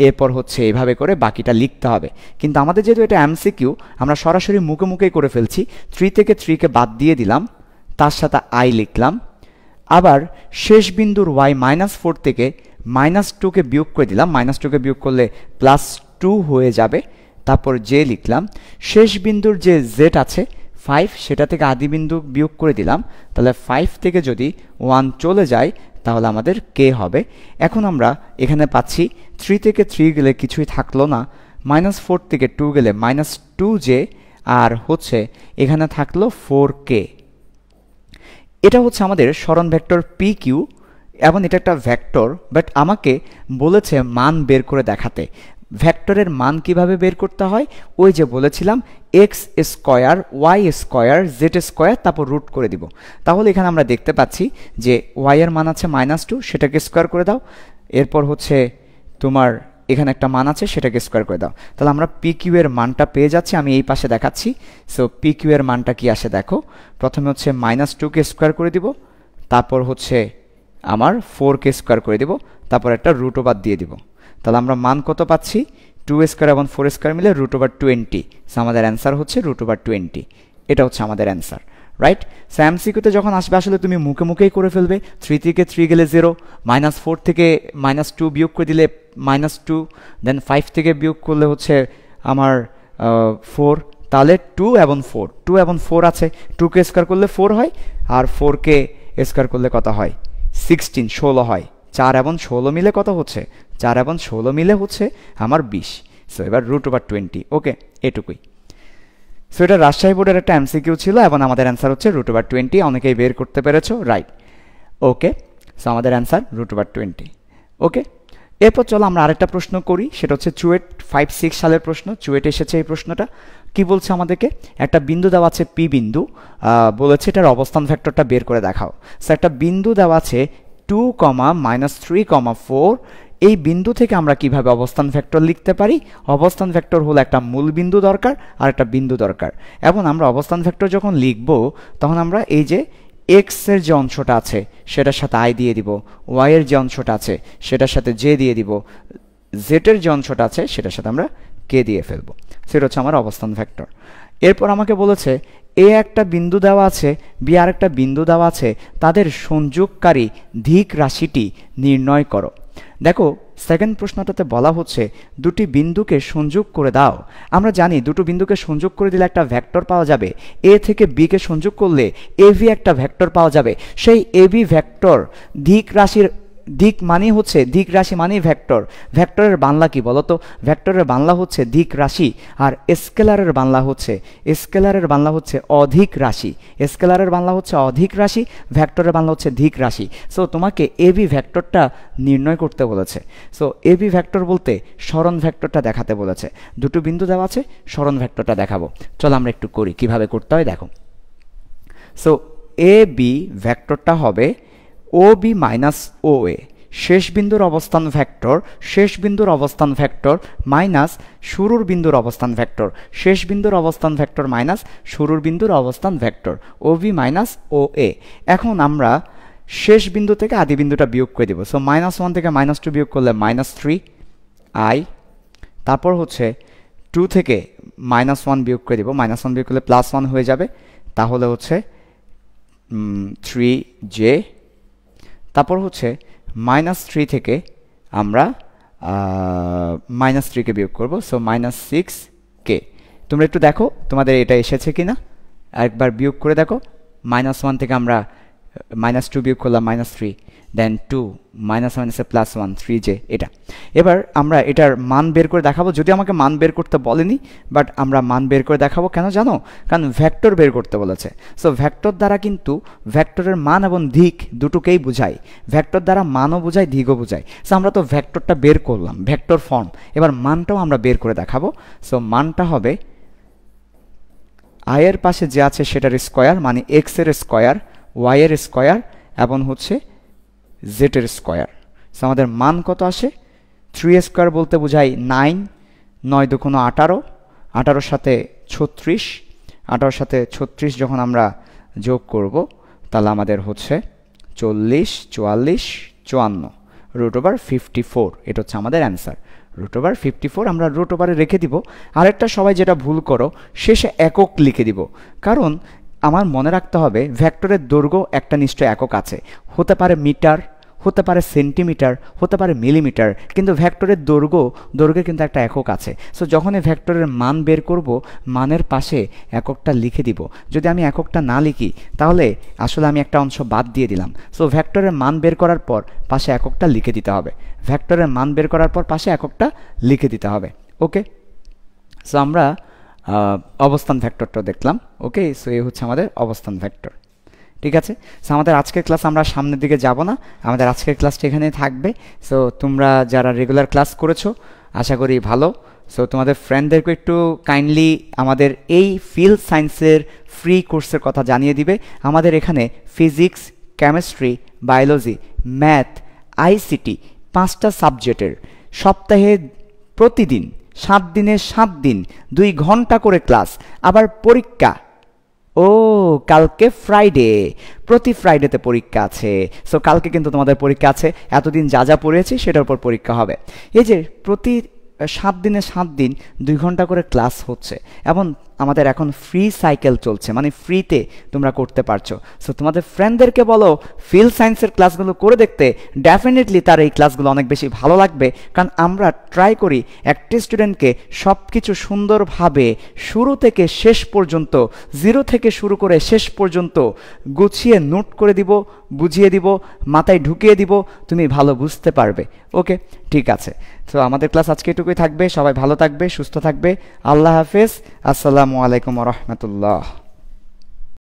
এরপর হচ্ছে এভাবে করে বাকিটা লিখতে হবে। কিন্তু আমাদের যেহেতু এটা এমসিকিউ, আমরা সরাসরি মুখে মুখেই করে ফেলছি। 3 থেকে 3কে বাদ দিয়ে দিলাম, তার সাথে আই লিখলাম। আবার শেষ বিন্দুর y-4 থেকে -2কে বিয়োগ করে দিলাম, -2কে বিয়োগ করলে +2 হয়ে যাবে। তারপর জে লিখলাম। শেষ বিন্দুর যে জেড আছে 5, সেটা থেকে আদি বিন্দু বিয়োগ করে দিলাম। তাহলে 5 থেকে যদি 1 চলে যায় তাহলে আমাদের কে হবে। এখন আমরা এখানে পাচ্ছি 3 থেকে 3 গেলে কিছুই থাকলো না, -4 থেকে 2 গেলে -2j, আর হচ্ছে এখানে থাকলো 4k। এটা হচ্ছে আমাদের সরণ ভেক্টর পি কিউ, এবং এটা একটা ভেক্টর, বাট আমাকে বলেছে মান বের করে দেখাতে। ভেক্টরের মান কিভাবে বের করতে হয়? ওই যে বলেছিলাম x square y square z square, তারপর রুট করে দিব। তাহলে এখানে আমরা দেখতে পাচ্ছি যে y এর মান আছে -2, সেটাকে স্কয়ার করে দাও। এরপর হচ্ছে তোমার এখানে একটা মান আছে, সেটাকে স্কয়ার করে দাও। তাহলে আমরা পি কিউ এর মানটা পেয়ে যাচ্ছি। আমি এই পাশে দেখাচ্ছি। সো পি কিউ এর মানটা কি আসে দেখো। প্রথমে হচ্ছে -2কে স্কয়ার করে দিব, তারপর হচ্ছে আমার 4কে স্কয়ার করে দিব, তারপর একটা রুট ওভার দিয়ে দিব। তাহলে আমরা মান কত পাচ্ছি? 2 স্কয়ার এবং 4 স্কয়ার মিলে √20। সো আমাদের অ্যান্সার হচ্ছে √20। এটা হচ্ছে আমাদের অ্যান্সার, রাইট? সো এমসিকিউতে যখন আসবে আসলে তুমি মুখে মুখেই করে ফেলবে। 3 থেকে 3 গেলে 0, -4 থেকে -2 বিয়োগ করে দিলে -2, দেন 5 থেকে বিয়োগ করলে হচ্ছে আমার 4। তাহলে 2 এবং 4 আছে, 2কে স্কয়ার করলে 4 হয়, আর 4কে স্কয়ার করলে কত হয়? 16 হয়। 4 এবং 16 মিলে কত হচ্ছে? 4 এবং 16 মিলে হচ্ছে আমার 20। সো এবার √20। ওকে, এটুকুই। সো এটা রাজশাহী বোর্ডের একটা এমসিকিউ ছিল, এবং আমাদের অ্যান্সার হচ্ছে √20। অনেকেই বের করতে পেরেছো, রাইট? ওকে, সো আমাদের অ্যান্সার √20। ওকে, এরপর চলো আমরা আরেকটা প্রশ্ন করি। সেটা হচ্ছে চুয়েট 5-6 সালের প্রশ্ন। চুয়েট এসেছে এই প্রশ্নটা। কি বলছে আমাদেরকে? একটা বিন্দু দেওয়া আছে পি বিন্দু, বলেছে এটার অবস্থান ভেক্টরটা বের করে দেখাও। সো একটা বিন্দু দেওয়া আছে 2, -3, 4। এই বিন্দু থেকে আমরা কিভাবে অবস্থান ভেক্টর লিখতে পারি? অবস্থান ভেক্টর হলো একটা মূল বিন্দু দরকার আর একটা বিন্দু দরকার। এবং আমরা অবস্থান ভেক্টর যখন লিখব তখন আমরা এই যে x এর যে অংশটা আছে সেটার সাথে i দিয়ে দিব, y এর যে অংশটা আছে সেটার সাথে j দিয়ে দিব, z এর যে অংশটা আছে সেটার সাথে আমরা k দিয়ে ফেলবো। সেটা হচ্ছে আমার অবস্থান ভেক্টর। এরপর আমাকে বলেছে এ একটা বিন্দু দেওয়া আছে, বি আর একটা বিন্দু দেওয়া আছে, তাদের সংযোগকারী ধিক রাশিটি নির্ণয় করো। দেখো সেকেন্ড প্রশ্নটাতে বলা হচ্ছে দুটি বিন্দুকে সংযোগ করে দাও। আমরা জানি দুটো বিন্দুকে সংযোগ করে দিলে একটা ভেক্টর পাওয়া যাবে। এ থেকে বি কে সংযোগ করলে এবি একটা ভেক্টর পাওয়া যাবে। সেই এবি ভেক্টর দিক রাশির দিক মানে হচ্ছে দিক রাশি মানেই ভেক্টর। ভেক্টরের বাংলা কি বলতো? ভেক্টরের বাংলা হচ্ছে দিক রাশি, আর স্কেলারের বাংলা হচ্ছে অধিক রাশি। স্কেলারের বাংলা হচ্ছে অধিক রাশি, ভেক্টরের বাংলা হচ্ছে দিক রাশি। সো তোমাকে এবি ভেক্টরটা নির্ণয় করতে বলেছে। সো এবি ভেক্টর বলতে সরণ ভেক্টরটা দেখাতে বলেছে। দুটো বিন্দু দেওয়া আছে, সরণ ভেক্টরটা দেখাবো। চলো আমরা একটু করি, কিভাবে করতে হয় দেখো। সো এবি ভেক্টরটা হবে OB মাইনাস OA, শেষ বিন্দুর অবস্থান ভেক্টর মাইনাস শুরুর বিন্দুর অবস্থান ভেক্টর, শেষ বিন্দুর অবস্থান ভেক্টর মাইনাস শুরুর বিন্দুর অবস্থান ভেক্টর, OB মাইনাস OA। এখন আমরা শেষ বিন্দু থেকে আদি বিন্দুটা বিয়োগ করে দেব। সো -1 থেকে -2 বিয়োগ করলে -3i, তারপর হচ্ছে 2 থেকে -1 বিয়োগ করে দেব, -1 বিয়োগ করলে +1 হয়ে যাবে, তাহলে হচ্ছে 3j। তারপর হচ্ছে -3 থেকে আমরা -3কে বিয়োগ করব। So -6k। তোমরা একটু দেখো তোমাদের এটা এসেছে কিনা, একবার বিয়োগ করে দেখো। -1 থেকে আমরা -2 বিয়োগ করলাম -3, দেন 2 মাইনাস মাইনাসে +1 3j এটা। এবার আমরা এটার মান বের করে দেখাবো, যদি আমাকে মান বের করতে বলেনি, বাট আমরা মান বের করে দেখাবো। কেন জানো? কারণ ভেক্টর বের করতে বলেছে। সো ভেক্টর দ্বারা কিন্তু ভেক্টরের মান এবং দিক দুটোকেই বোঝায়, ভেক্টর দ্বারা মানও বোঝায়, দিকও বোঝায়। সো আমরা তো ভেক্টরটা বের করলাম, ভেক্টর ফর্ম, এবার মানটাও আমরা বের করে দেখাবো। সো মানটা হবে আই এর পাশে যে আছে সেটার স্কোয়ার, মানে এক্স এর স্কোয়ার, ওয়াই এর স্কোয়ার এবং হচ্ছে জেড এর স্কোয়ার। সো আমাদের মান কত আসে? 3 স্কোয়ার বলতে বোঝাই 9, 9 দুগুণ 18, 18-র সাথে 36, 18-র সাথে 36 যখন আমরা যোগ করব তাহলে আমাদের হচ্ছে 40, 44, 54 √54। এটা হচ্ছে আমাদের অ্যান্সার, √54। আমরা √এ রেখে দিব। আরেকটা সবাই যেটা ভুল করো, শেষে একক লিখে দিব, কারণ আমার মনে রাখতে হবে ভেক্টরের দৈর্ঘ্য একটা নিশ্চয় একক আছে, হতে পারে মিটার, হতে পারে সেন্টিমিটার, হতে পারে মিলিমিটার, কিন্তু ভেক্টরের দৈর্ঘ্যের কিন্তু একটা একক আছে। সো যখন এই ভেক্টরের মান বের করব, মানের পাশে এককটা লিখে দিব। যদি আমি এককটা না লিখি তাহলে আসলে আমি একটা অংশ বাদ দিয়ে দিলাম। সো ভেক্টরের মান বের করার পর পাশে এককটা লিখে দিতে হবে, ভেক্টরের মান বের করার পর পাশে এককটা লিখে দিতে হবে। ওকে, সো আমরা অবস্থান ভেক্টরটা দেখলাম। ওকে, সো এই হচ্ছে আমাদের অবস্থান ভেক্টর। ঠিক আছে, সো আমাদের আজকের ক্লাস আমরা সামনের দিকে যাব না, আমাদের আজকের ক্লাসটা এখানেই থাকবে। সো তোমরা যারা রেগুলার ক্লাস করেছো আশা করি ভালো। সো তোমাদের ফ্রেন্ডদেরকে একটু কাইন্ডলি আমাদের এই ফিল্ড সায়েন্সের ফ্রি কোর্সের কথা জানিয়ে দিবে। আমাদের এখানে physics, chemistry, biology, math, ICT 5টা সাবজেক্টের সপ্তাহে প্রতিদিন 7 দিনে 7 দিন 2 ঘন্টা করে ক্লাস, আবার পরীক্ষা। ও কালকে ফ্রাইডে, প্রতি ফ্রাইডেতে পরীক্ষা আছে। সো কালকে কিন্তু তোমাদের পরীক্ষা আছে, এতদিন যা যা পড়েছি সেটার উপর পরীক্ষা হবে। এই যে প্রতি 7 দিনে 7 দিন 2 ঘন্টা করে ক্লাস হচ্ছে, এবং আমাদের এখন ফ্রি সাইকেল চলছে, মানে ফ্রিতে তোমরা করতে পারছো। সো তোমাদের ফ্রেন্ডদেরকে বলো ফিল্ড সায়েন্সের ক্লাসগুলো করে দেখতে, ডেফিনেটলি তার এই ক্লাসগুলো অনেক বেশি ভালো লাগবে। কারণ আমরা ট্রাই করি একটা স্টুডেন্টকে সব কিছু সুন্দরভাবে শুরু থেকে শেষ পর্যন্ত, 0 থেকে শুরু করে শেষ পর্যন্ত গুছিয়ে নোট করে দিব, বুঝিয়ে দিব, মাথায় ঢুকিয়ে দিব, তুমি ভালো বুঝতে পারবে। ওকে, ঠিক আছে। তো আমাদের ক্লাস আজকে এটুকুই থাকবে। সবাই ভালো থাকবে, সুস্থ থাকবে। আল্লাহ হাফেজ। আসসালামু আলাইকুম ওয়া রাহমাতুল্লাহ।